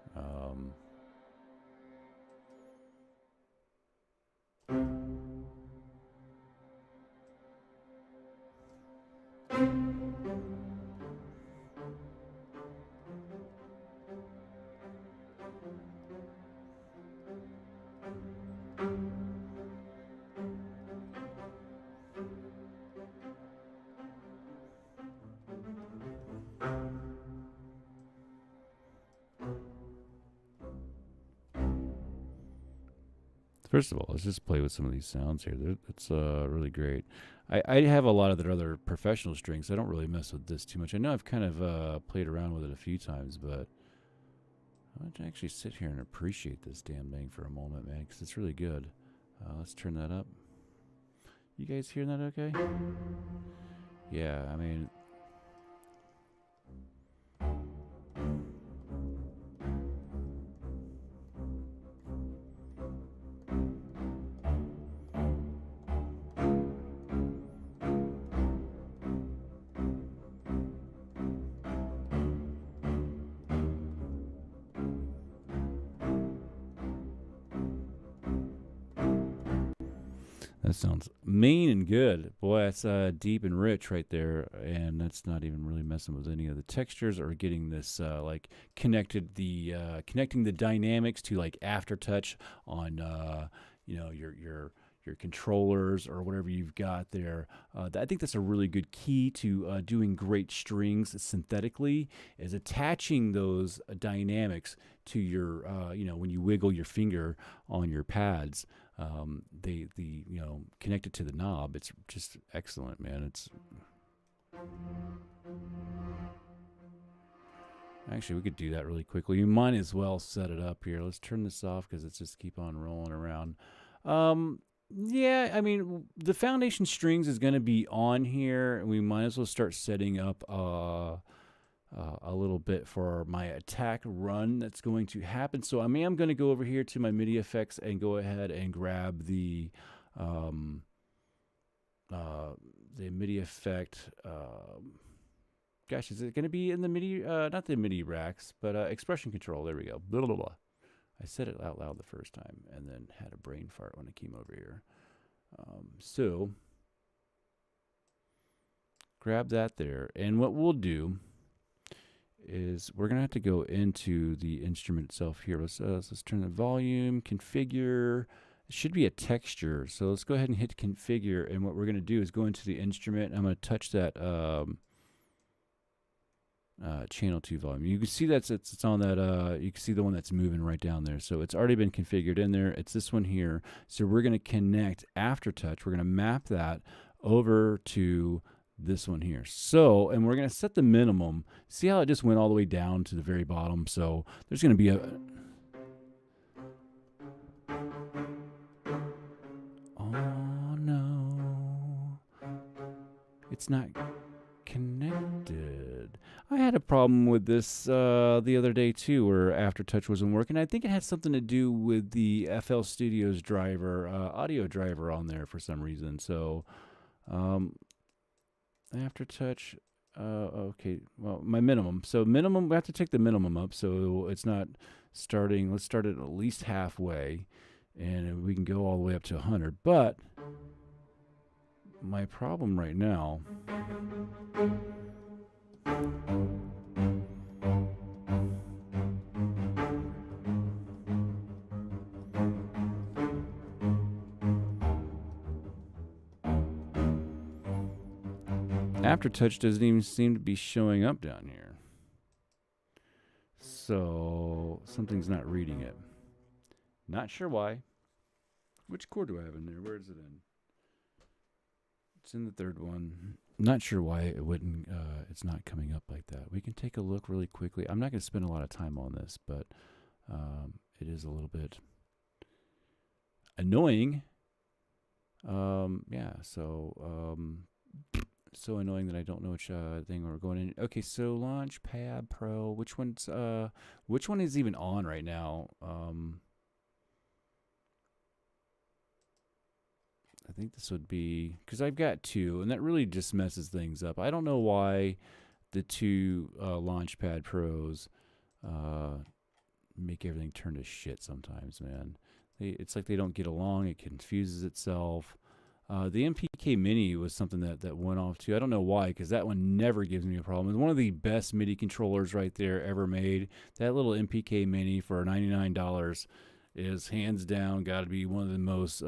First of all, let's just play with some of these sounds here. It's really great. I have a lot of their other professional strings. I don't really mess with this too much. I know I've kind of played around with it a few times, but I want to actually sit here and appreciate this damn thing for a moment, man, because it's really good. Let's turn that up. You guys hearing that okay? Yeah, I mean... That sounds mean and good. Boy, that's deep and rich right there. And that's not even really messing with any of the textures or getting this like connecting the dynamics to like aftertouch on your controllers or whatever you've got there. I think that's a really good key to doing great strings synthetically, is attaching those dynamics to your when you wiggle your finger on your pads. They connected to the knob. It's just excellent, man. It's actually, we could do that really quickly. You might as well set it up here. Let's turn this off because it's just keep on rolling around. Yeah, I mean, the foundation strings is going to be on here. We might as well start setting up a little bit for my attack run that's going to happen. So I'm going to go over here to my MIDI effects and go ahead and grab the MIDI effect. Gosh, is it going to be in the MIDI? Not the MIDI racks, but expression control. There we go. Blah, blah, blah. I said it out loud the first time and then had a brain fart when I came over here. So grab that there. And what we'll do is we're going to have to go into the instrument itself here. Let's turn the volume, configure. It should be a texture. So let's go ahead and hit configure. And what we're going to do is go into the instrument. I'm going to touch that channel 2 volume. You can see it's on that, you can see the one that's moving right down there. So it's already been configured in there. It's this one here. So we're going to connect Aftertouch. We're going to map that over to this one here. So, and we're going to set the minimum. See how it just went all the way down to the very bottom. So there's going to be a, oh no, it's not connected. I had a problem with this the other day too, where Aftertouch wasn't working. I think it had something to do with the FL Studios driver, audio driver on there for some reason. So Aftertouch, okay, well, my minimum. So minimum, we have to take the minimum up so it's not starting. Let's start it at least halfway, and we can go all the way up to 100. But my problem right now Aftertouch doesn't even seem to be showing up down here. So something's not reading it. Not sure why. Which chord do I have in there? Where is it in? It's in the third one. Not sure why it wouldn't. It's not coming up like that. We can take a look really quickly. I'm not going to spend a lot of time on this, but it is a little bit annoying. Yeah. So annoying that I don't know which thing we're going in. Okay, so Launchpad Pro. Which one is even on right now? I think this would be, because I've got two, and that really just messes things up. I don't know why the two Launchpad Pros make everything turn to shit sometimes, man. It's like they don't get along. It confuses itself. The MPK Mini was something that went off too. I don't know why, because that one never gives me a problem. It's one of the best MIDI controllers right there ever made. That little MPK Mini for $99 is hands down got to be one of the most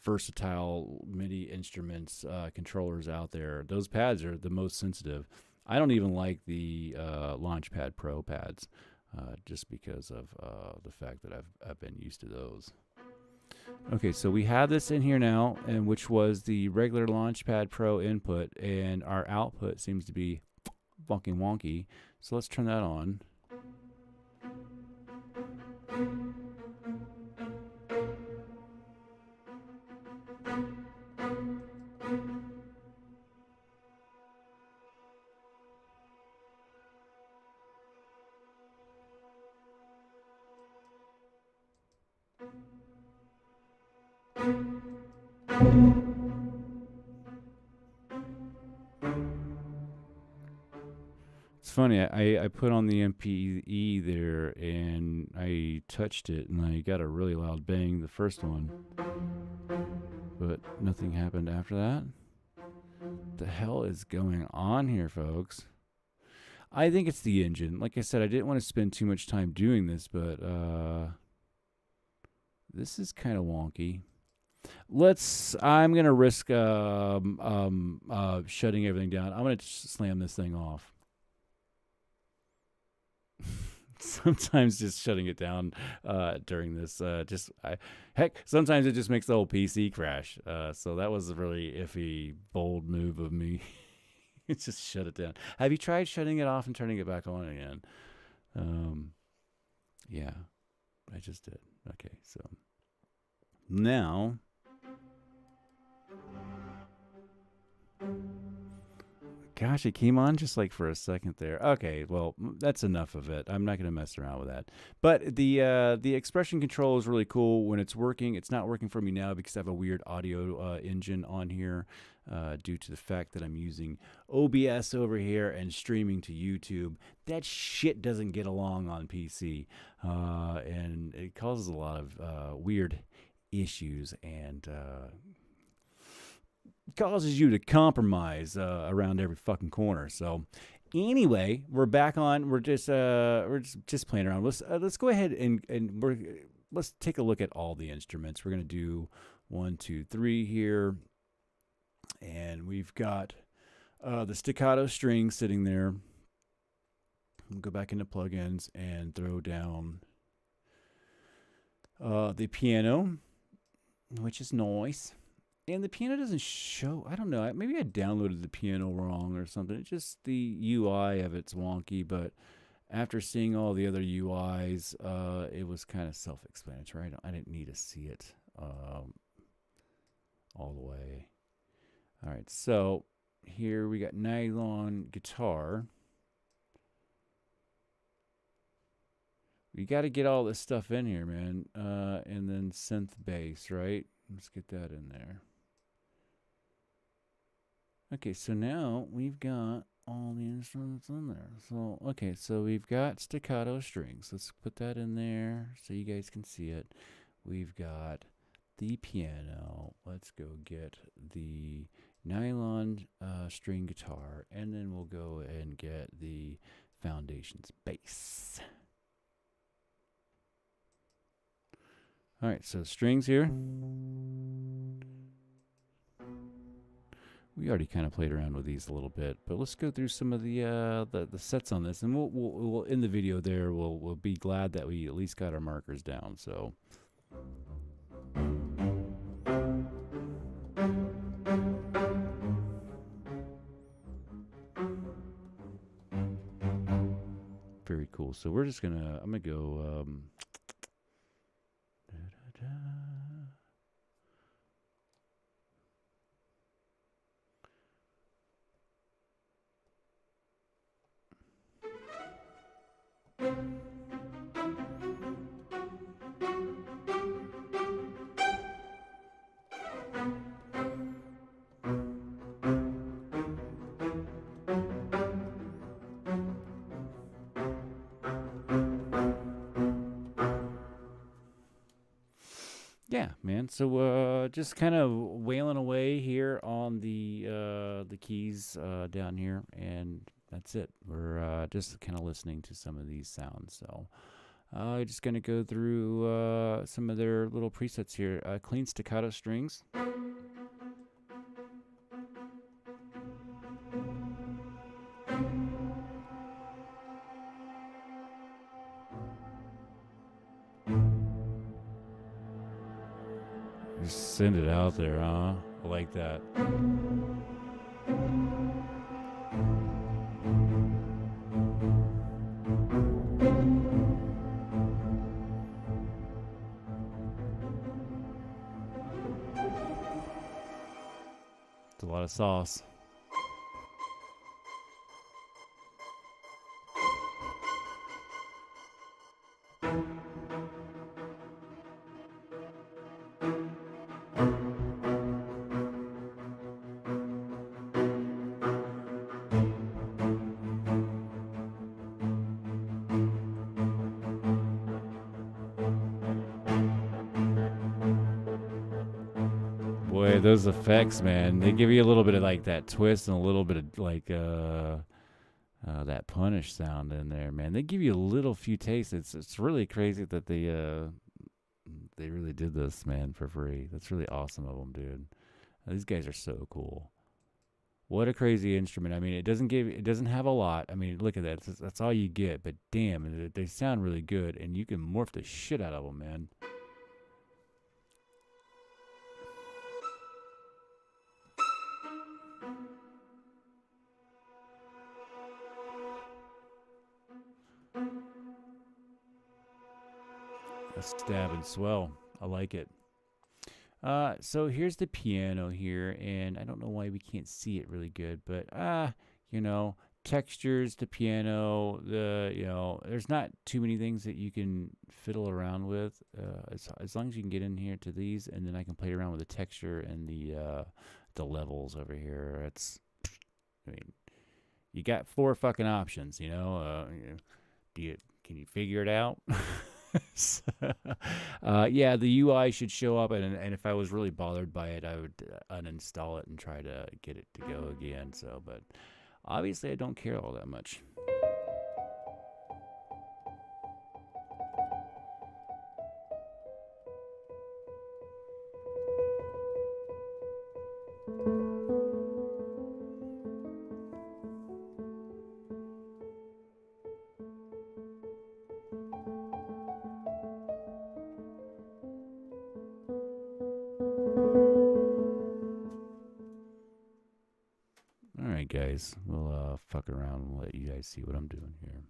versatile MIDI instruments, controllers out there. Those pads are the most sensitive. I don't even like the Launchpad Pro pads, just because of the fact that I've been used to those. Okay, so we have this in here now, and which was the regular Launchpad Pro input, and our output seems to be fucking wonky. So let's turn that on. It's funny, I put on the MPE there and I touched it and I got a really loud bang, the first one. But but nothing happened after that. The hell is going on here, folks? I think it's the engine. Like I said, I didn't want to spend too much time doing this, but this is kind of wonky. I'm going to risk shutting everything down. I'm going to slam this thing off. Sometimes just shutting it down during this, heck, sometimes it just makes the whole PC crash. So that was a really iffy, bold move of me. Just shut it down. Have you tried shutting it off and turning it back on again? Yeah, I just did. Okay, so now. Gosh, it came on just like for a second there. Okay, well, that's enough of it. I'm not going to mess around with that. But the expression control is really cool when it's working. It's not working for me now because I have a weird audio engine on here due to the fact that I'm using OBS over here and streaming to YouTube. That shit doesn't get along on PC, and it causes a lot of weird issues and causes you to compromise around every fucking corner. So anyway, we're back on. We're just playing around. Let's go ahead and let's take a look at all the instruments. We're gonna do 1, 2, 3 here, and we've got the staccato string sitting there. We'll go back into plugins and throw down the piano, which is nice. And the piano doesn't show. I don't know. Maybe I downloaded the piano wrong or something. It's just the UI of it's wonky. But after seeing all the other UIs, it was kind of self-explanatory. I didn't need to see it all the way. All right. So here we got nylon guitar. We got to get all this stuff in here, man. And then synth bass, right? Let's get that in there. Okay, so now we've got all the instruments in there. So, okay, so we've got staccato strings. Let's put that in there so you guys can see it. We've got the piano. Let's go get the nylon string guitar, and then we'll go and get the foundations bass. All right, so strings here. We already kind of played around with these a little bit, but let's go through some of the sets on this, and we'll in the video there we'll be glad that we at least got our markers down. So. Very cool. So we're just I'm gonna go. Yeah, man. So just kind of wailing away here on the keys down here, and that's it. We're just kind of listening to some of these sounds. So just gonna go through some of their little presets here. Clean staccato strings. Just send it out there, huh? I like that. It's a lot of sauce. Boy, Yeah, those effects, man, they give you a little bit of like that twist and a little bit of like that punish sound in there, man. They give you a little few tastes. It's really crazy that they really did this, man, for free. That's really awesome of them, dude. These guys are so cool. What a crazy instrument. I mean, it doesn't have a lot. I mean, look at that. That's all you get. But damn, they sound really good, and you can morph the shit out of them, man. A stab and swell. I like it. So here's the piano here, and I don't know why we can't see it really good, but you know, textures, the piano, there's not too many things that you can fiddle around with. As long as you can get in here to these, and then I can play around with the texture and the levels over here. I mean, you got four fucking options, can you figure it out? So, yeah, the UI should show up, and if I was really bothered by it, I would uninstall it and try to get it to go again. So, but obviously, I don't care all that much. All right, guys, we'll fuck around and let you guys see what I'm doing here.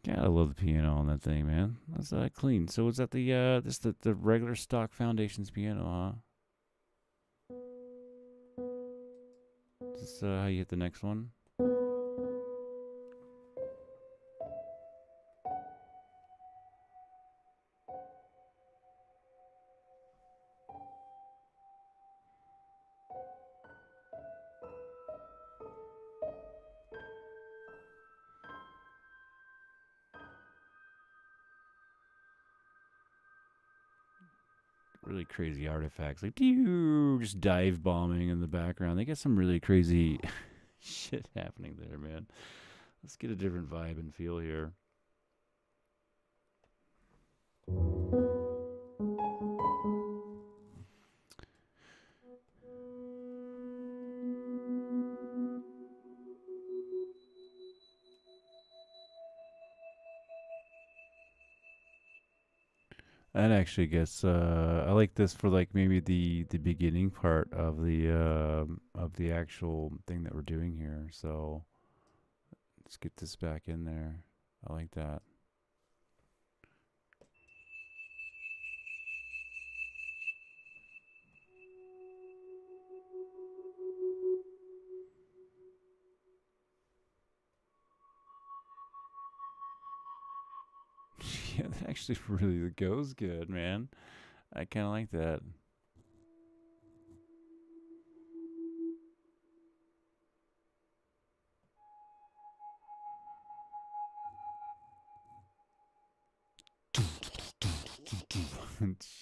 Yeah, I love the piano on that thing, man. That's clean. So is that the regular stock Foundations piano, huh? Is this how you hit the next one? Really crazy artifacts, like just dive bombing in the background. They got some really crazy shit happening there, man. Let's get a different vibe and feel here. That actually gets. I like this for like maybe the beginning part of the actual thing that we're doing here. So Let's get this back in there. I like that. Yeah, that actually really goes good, man. I kind of like that.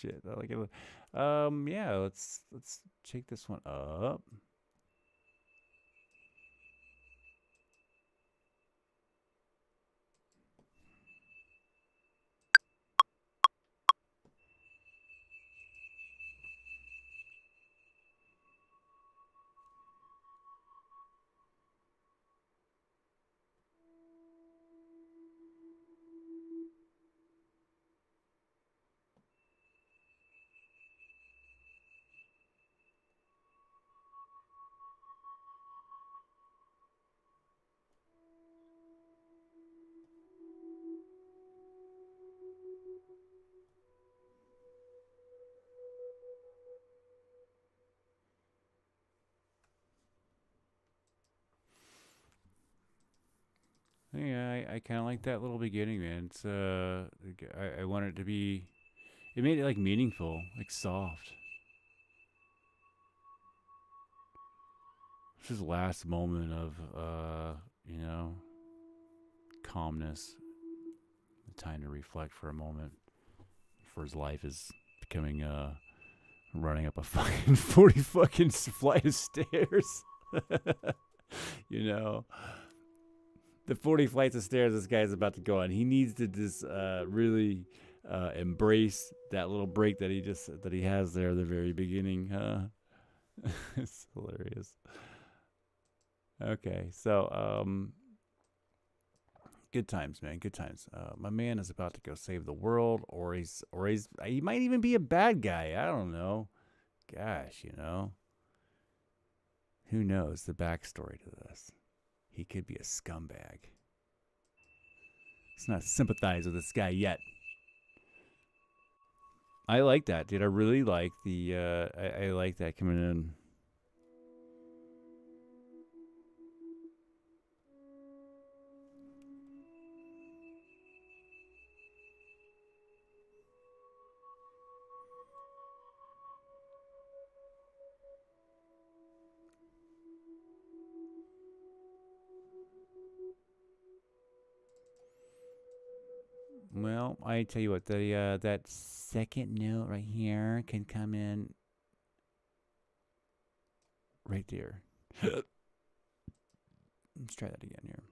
Shit, I like it. Yeah, let's take this one up. Yeah, I kind of like that little beginning, man. It's I want it to be. It made it like meaningful, like soft. It's his last moment of you know, calmness, the time to reflect for a moment. For his life is becoming running up a fucking 40 fucking flight of stairs. You know, the 40 flights of stairs this guy's about to go on. He needs to just really embrace that little break that he has there at the very beginning. It's hilarious. Okay, so good times, man. Good times. My man is about to go save the world, or he might even be a bad guy. I don't know. Gosh, who knows the backstory to this? He could be a scumbag. Let's not sympathize with this guy yet. I like that, dude. I really like the. I like that coming in. Well, I tell you what, the that second note right here can come in right there. Let's try that again here.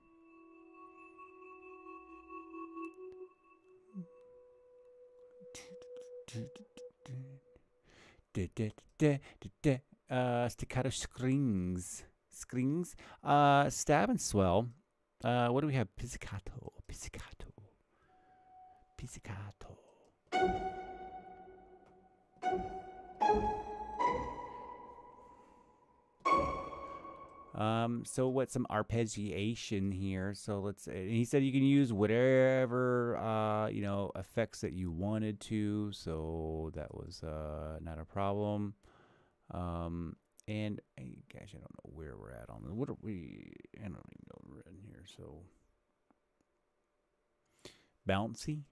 Staccato strings. Stab and swell. What do we have? Pizzicato. So what's some arpeggiation here? So he said you can use whatever, effects that you wanted to. So that was, not a problem. And gosh, I don't know where we're at on this. What are we? I don't even know where we're in here. So bouncy.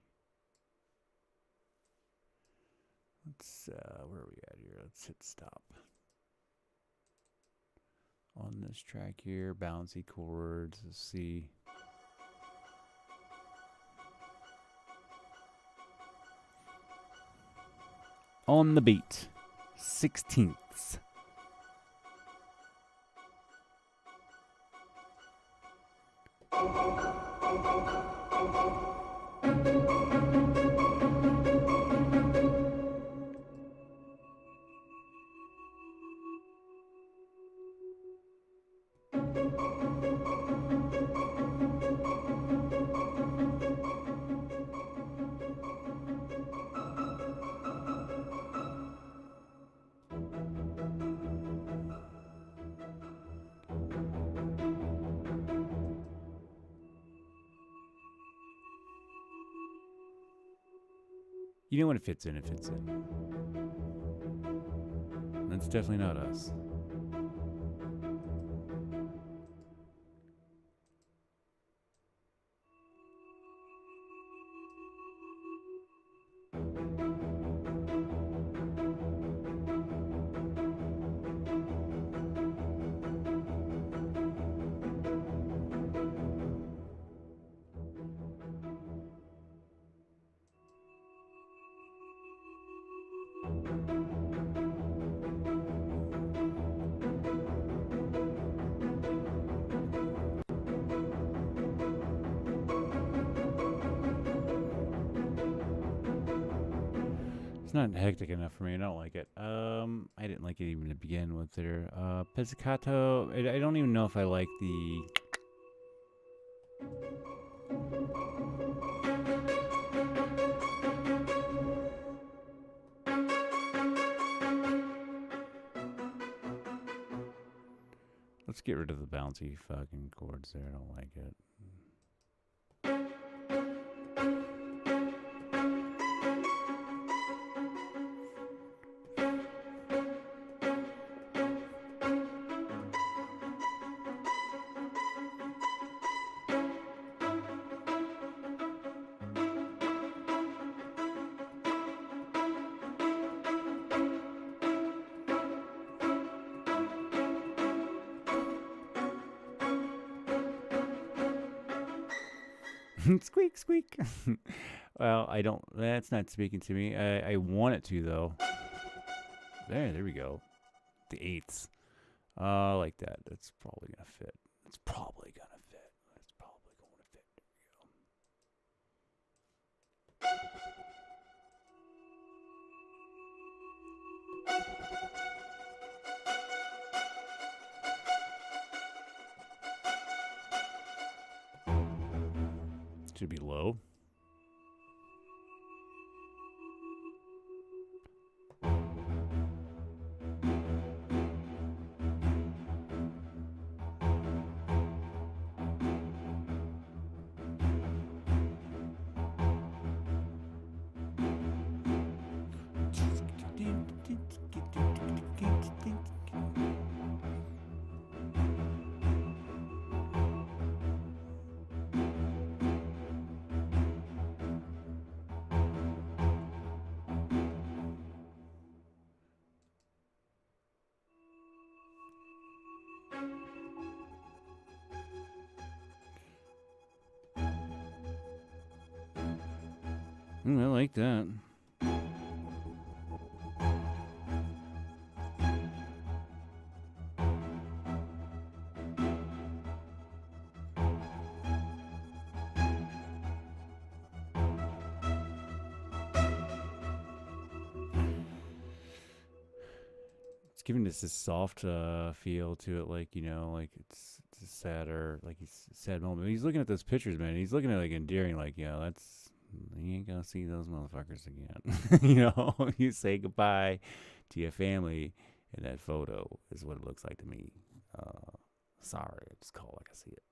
Let's, where are we at here? Let's hit stop. On this track here, bouncy chords. Let's see. On the beat, 16ths. You know when it fits in, it fits in. That's definitely not us. It's not hectic enough for me. I don't like it. I didn't like it even to begin with. There, pizzicato. I don't even know if I like the. Let's get rid of the bouncy fucking chords there. I don't like it. Squeak, squeak. Well, I don't. That's not speaking to me. I want it to though. There we go. The eighths. Like that. That's probably gonna fit. It's probably gonna fit. It's probably going to fit. There we go. Should be low. I like that. It's giving this soft feel to it, like, you know, like it's a sadder, like he's a sad moment. He's looking at those pictures, man. He's looking at like endearing, like, you know, that's, you ain't gonna see those motherfuckers again. You know, you say goodbye to your family in that photo is what it looks like to me. Sorry, I just call it like I see it.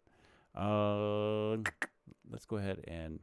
Let's go ahead and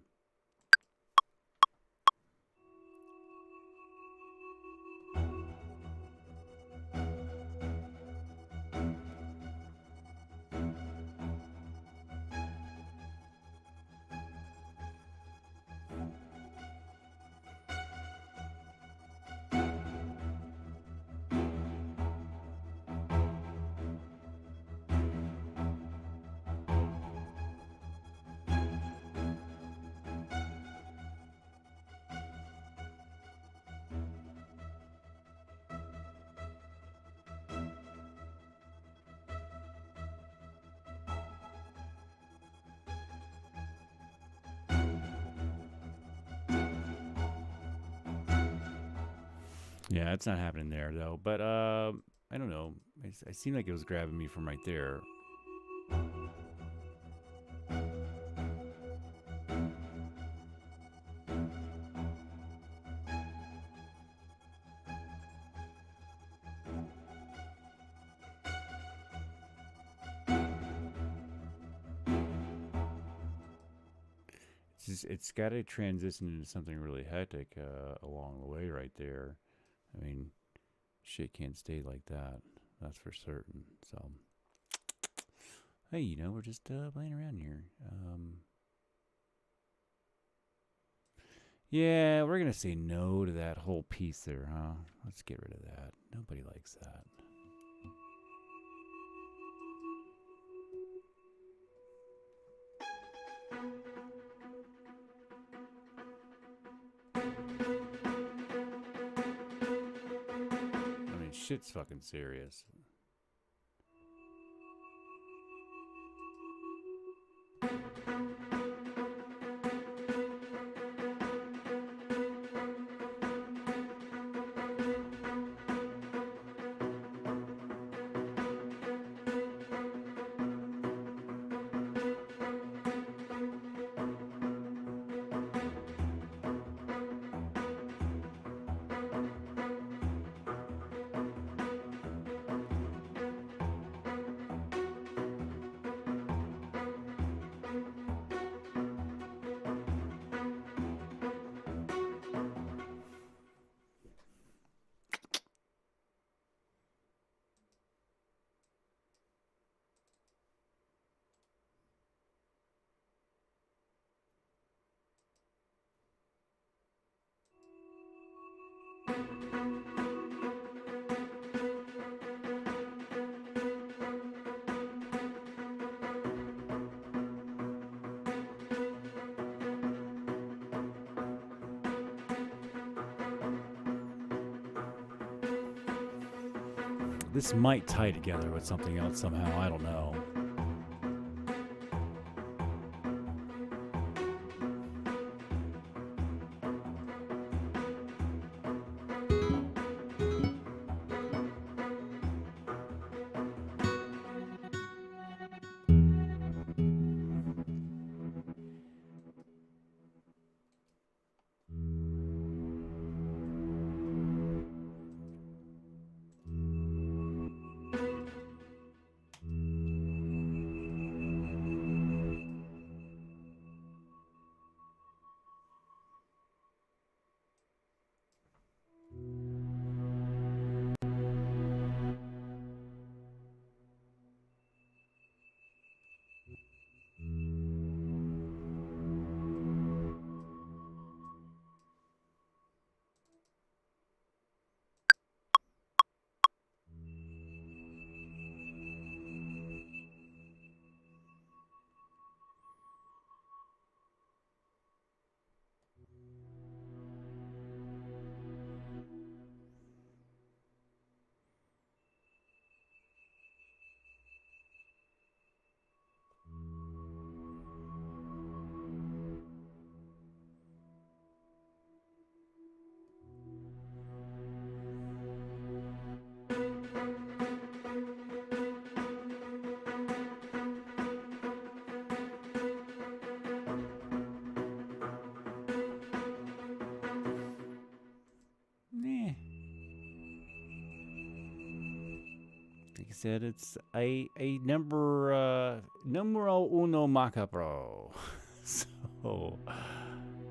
yeah, it's not happening there though. But I don't know. I seemed like it was grabbing me from right there. It's it's got to transition into something really hectic along the way right there. I mean, shit can't stay like that. That's for certain. So, hey, we're just playing around here. Yeah, we're gonna say no to that whole piece there, huh? Let's get rid of that. Nobody likes that. I mean, shit's fucking serious. This might tie together with something else somehow. I don't know. Like I said, it's a numero uno macabro. So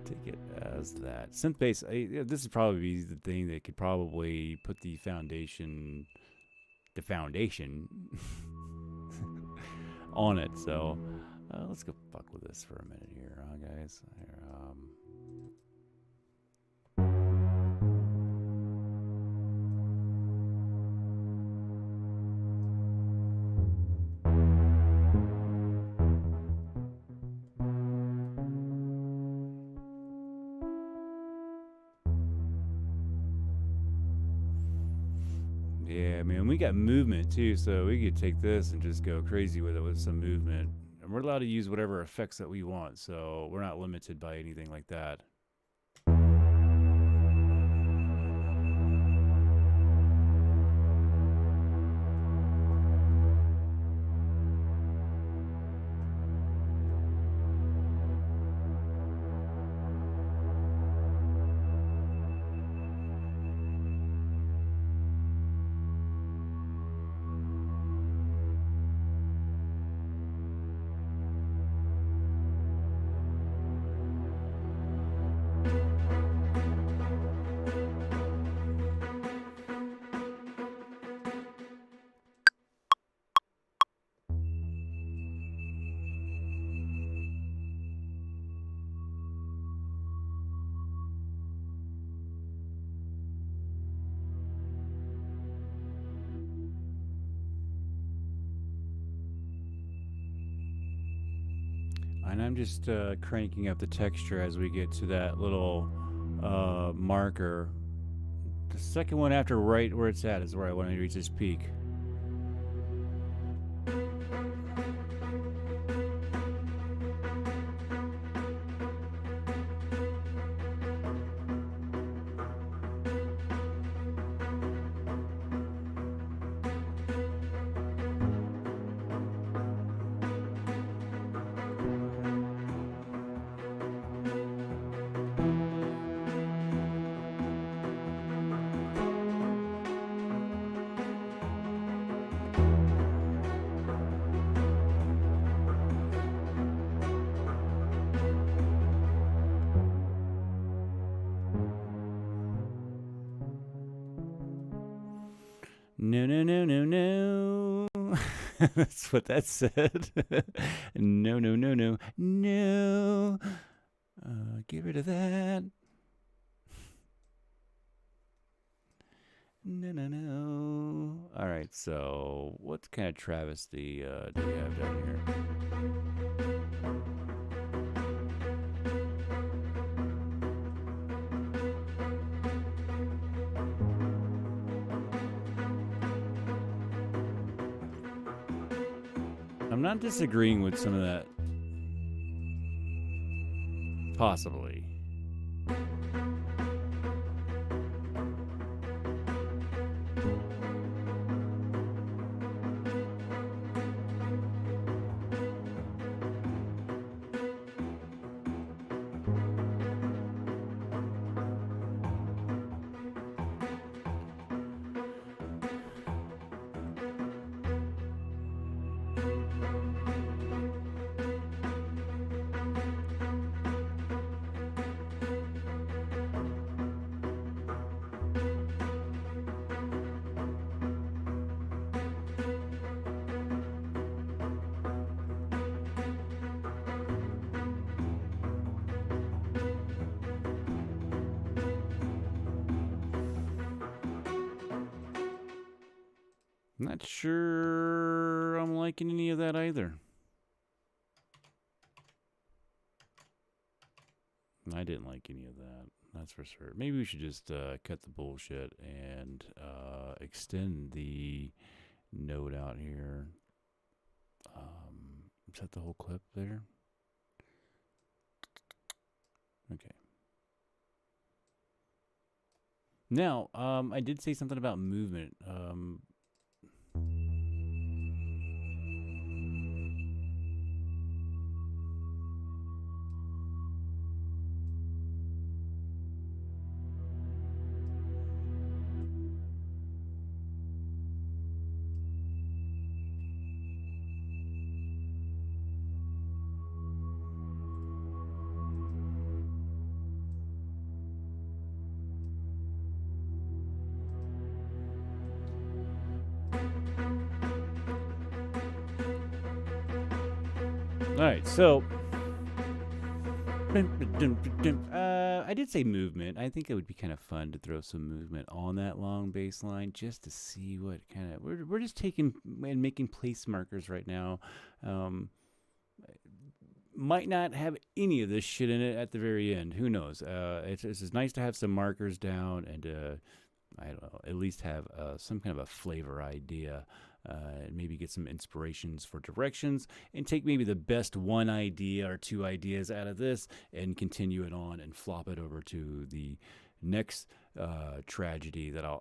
take it as that. Synth bass. This is probably the thing that could probably put the foundation on it. So let's go fuck with this for a minute here, huh, guys? Yeah, man, we got movement too, so we could take this and just go crazy with it with some movement. And we're allowed to use whatever effects that we want, so we're not limited by anything like that. And I'm just cranking up the texture as we get to that little marker. The second one after right where it's at is where I want to reach this peak. No, no, no, no, no. That's what that said. No, no, no, no, no. Get rid of that. No, no, no. All right, so what kind of travesty do we have down here? I'm not disagreeing with some of that. Possibly. Not sure I'm liking any of that either. I didn't like any of that. That's for sure. Maybe we should just cut the bullshit and extend the note out here. Is that the whole clip there? Okay. Now, I did say something about movement. All right, so I did say movement. I think it would be kind of fun to throw some movement on that long bass line just to see what kind of. We're just taking and making place markers right now. Might not have any of this shit in it at the very end. Who knows? It's nice to have some markers down and I don't know, at least have some kind of a flavor idea. Maybe get some inspirations for directions and take maybe the best one idea or two ideas out of this and continue it on and flop it over to the next tragedy that I'll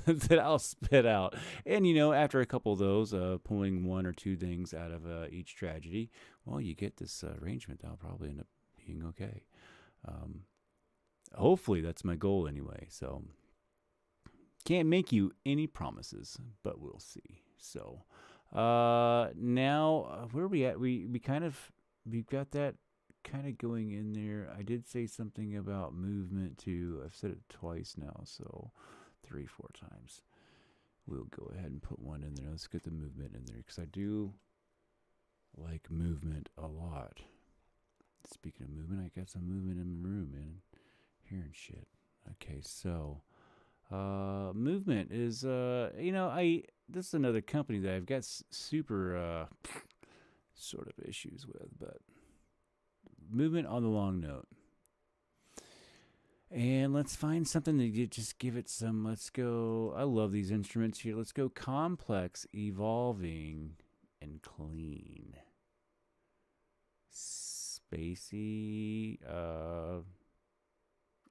that I'll spit out. And you know, after a couple of those, pulling one or two things out of each tragedy, well, you get this arrangement that'll probably end up being okay. Hopefully, that's my goal anyway. So can't make you any promises, but we'll see. So now where are we at? We've got that kind of going in there. I did say something about movement too. I've said it twice now, so 3-4 times. We'll go ahead and put one in there. Let's get the movement in there because I do like movement a lot. Speaking of movement, I got some movement in my room, man. Hearing shit. Okay, so movement is this is another company that I've got super sort of issues with, but movement on the long note. And let's find something to just give it some. Let's go. I love these instruments here. Let's go complex, evolving, and clean. Spacey,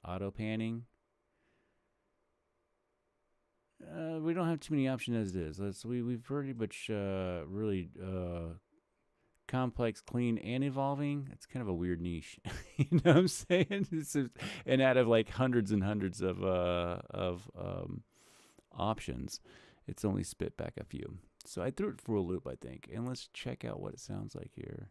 auto panning. We don't have too many options as it is. We've pretty much really complex, clean, and evolving. It's kind of a weird niche. You know what I'm saying? And out of like hundreds and hundreds of options, it's only spit back a few. So I threw it for a loop, I think. And let's check out what it sounds like here.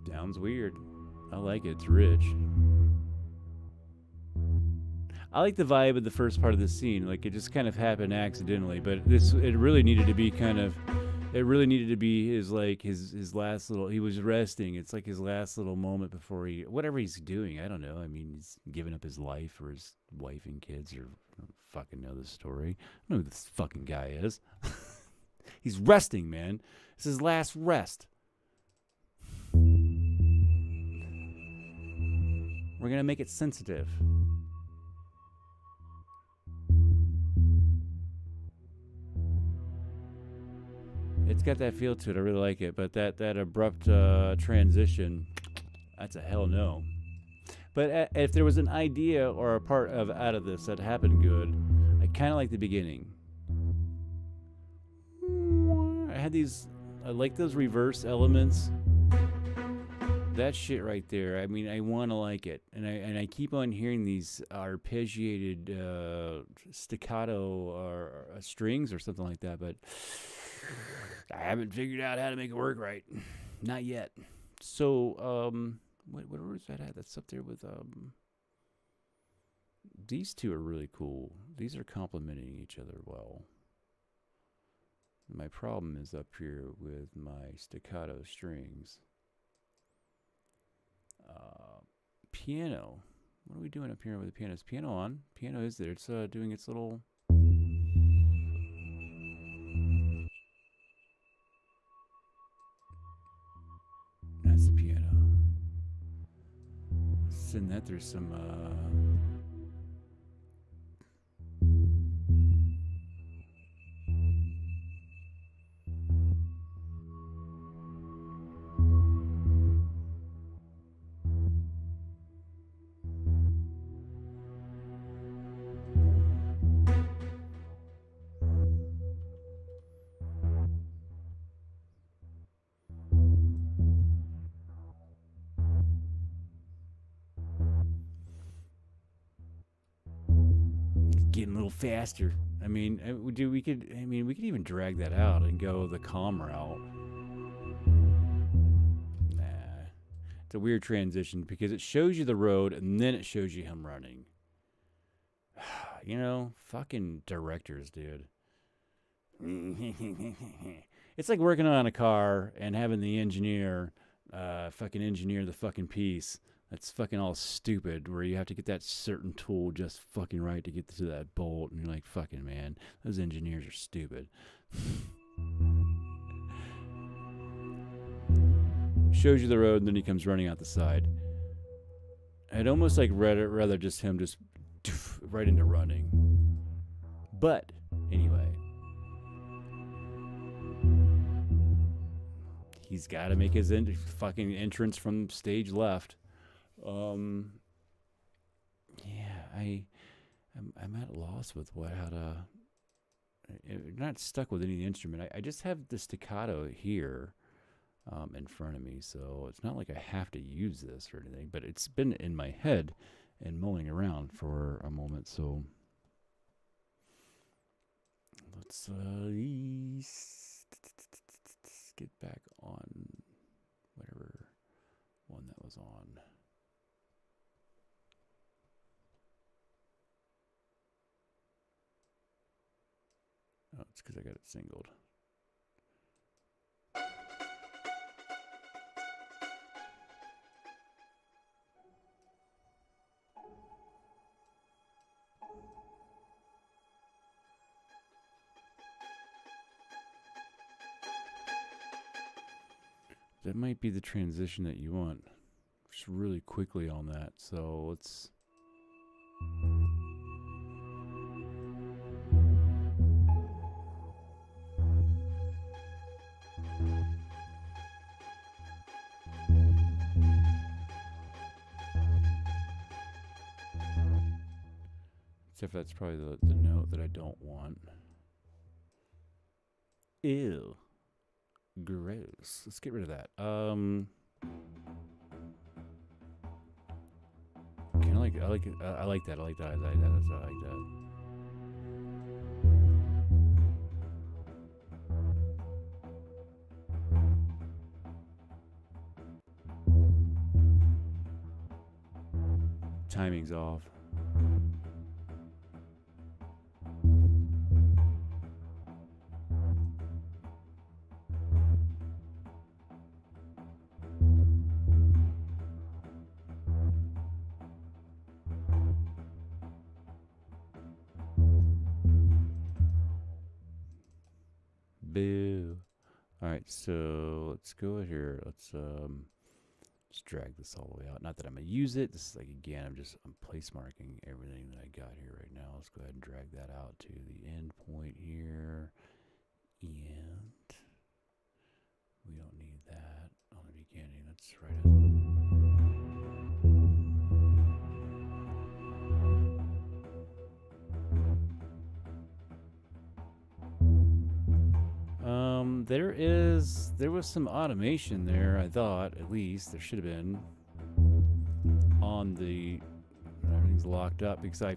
Sounds weird. I like it. It's rich. I like the vibe of the first part of the scene. Like, it just kind of happened accidentally, but it really needed to be kind of, it really needed to be his last little, he was resting. It's like his last little moment before whatever he's doing. I don't know. I mean, he's giving up his life for his wife and kids, or I don't fucking know the story. I don't know who this fucking guy is. He's resting, man. It's his last rest. We're going to make it sensitive. It's got that feel to it. I really like it. But that abrupt transition, that's a hell no. But if there was an idea or a part out of this that happened good, I kind of like the beginning. I like those reverse elements. That shit right there. I mean, I want to like it, and I keep on hearing these arpeggiated staccato or strings or something like that, but I haven't figured out how to make it work right. Not yet. So, what was that at? That's up there with these two are really cool. These are complementing each other well. My problem is up here with my staccato strings. Piano. What are we doing up here with the piano? Is piano on? Piano is there. It's doing its little... That's the piano. Send that through some... getting a little faster. I mean, we could even drag that out and go the calm route. Nah. It's a weird transition because it shows you the road and then it shows you him running. You know, fucking directors, dude. It's like working on a car and having the engineer fucking engineer the fucking piece. That's fucking all stupid, where you have to get that certain tool just fucking right to get to that bolt, and you're like, fucking man, those engineers are stupid. Shows you the road, and then he comes running out the side. I'd almost like rather just him just right into running. But anyway, he's got to make his fucking entrance from stage left. I'm at a loss with how to. I'm not stuck with any instrument. I just have the staccato here, in front of me, so it's not like I have to use this or anything. But it's been in my head and mulling around for a moment. So let's get back on whatever one that was on. Oh, it's because I got it singled. That might be the transition that you want. Just really quickly on that. So let's... Except that's probably the note that I don't want. Ew. Gross. Let's get rid of that. I like that. I like that. I like that. I like that. Timing's off. Boo. All right, so let's go here. Let's drag this all the way out. Not that I'm gonna use it. This is like, again, I'm place marking everything that I got here right now. Let's go ahead and drag that out to the end point here. And we don't need that on the beginning. Let's write it. There was some automation there, I thought, at least. There should have been. On the... Everything's locked up because I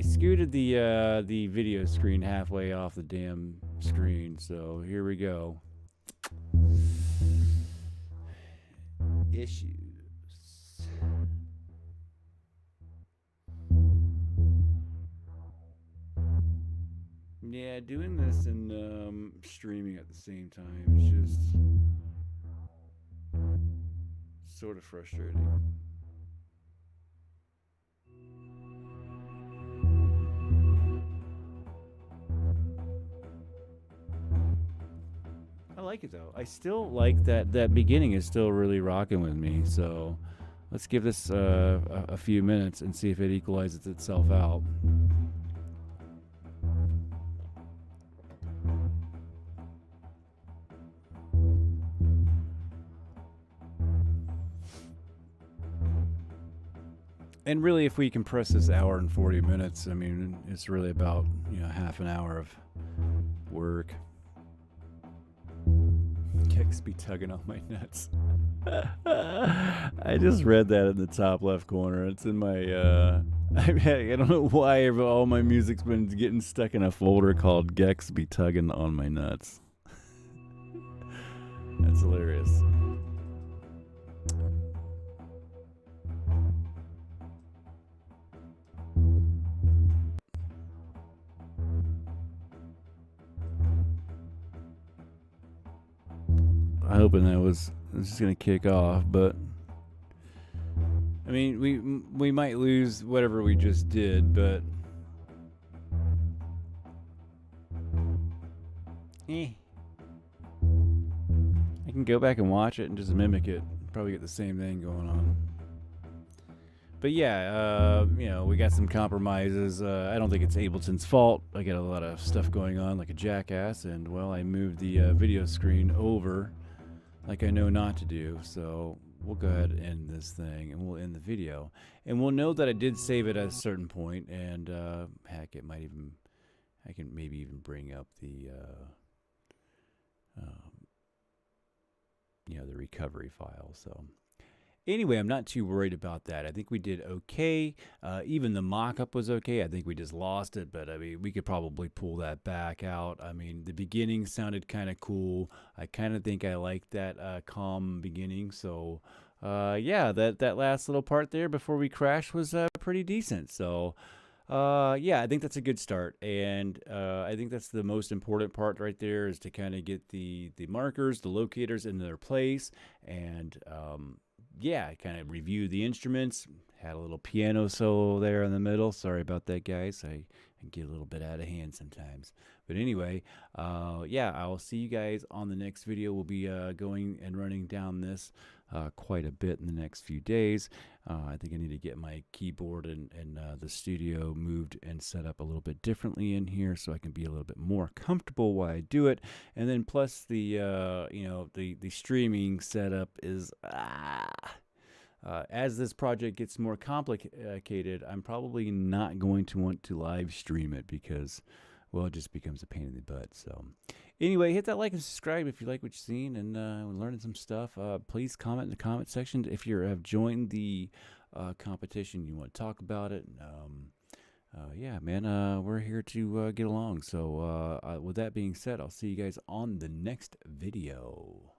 scooted the video screen halfway off the damn screen, so here we go. Issues. Yeah, doing this and streaming at the same time is just sort of frustrating. I like it though. I still like that beginning is still really rocking with me. So let's give this a few minutes and see if it equalizes itself out. And really, if we compress this hour and 40 minutes, I mean, it's really about, half an hour of work. Kicks be tugging on my nuts. I just read that in the top left corner. It's in my, I don't know why, but all my music's been getting stuck in a folder called Gex be tugging on my nuts. That's hilarious. I hoping that was just gonna kick off, but I mean, we might lose whatever we just did, but I can go back and watch it and just mimic it. Probably get the same thing going on. But yeah, we got some compromises. I don't think it's Ableton's fault. I got a lot of stuff going on like a jackass, and well, I moved the video screen over like I know not to do. So we'll go ahead and end this thing, and we'll end the video, and we'll know that I did save it at a certain point, and heck, I can maybe even bring up the the recovery file. So anyway, I'm not too worried about that. I think we did okay. Even the mock-up was okay. I think we just lost it, but I mean, we could probably pull that back out. I mean, the beginning sounded kind of cool. I kind of think I liked that calm beginning. So yeah, that last little part there before we crashed was pretty decent. So yeah, I think that's a good start, and I think that's the most important part right there, is to kind of get the markers, the locators in their place, and yeah, kind of review the instruments. Had a little piano solo there in the middle. Sorry about that, guys. I get a little bit out of hand sometimes. But anyway, yeah, I will see you guys on the next video. We'll be going and running down this quite a bit in the next few days. I think I need to get my keyboard and the studio moved and set up a little bit differently in here so I can be a little bit more comfortable while I do it. And then plus the the streaming setup is as this project gets more complicated, I'm probably not going to want to live stream it because, well, it just becomes a pain in the butt. So anyway, hit that like and subscribe if you like what you've seen and learning some stuff. Please comment in the comment section if you have joined the competition, you want to talk about it. Yeah, man, we're here to get along. So with that being said, I'll see you guys on the next video.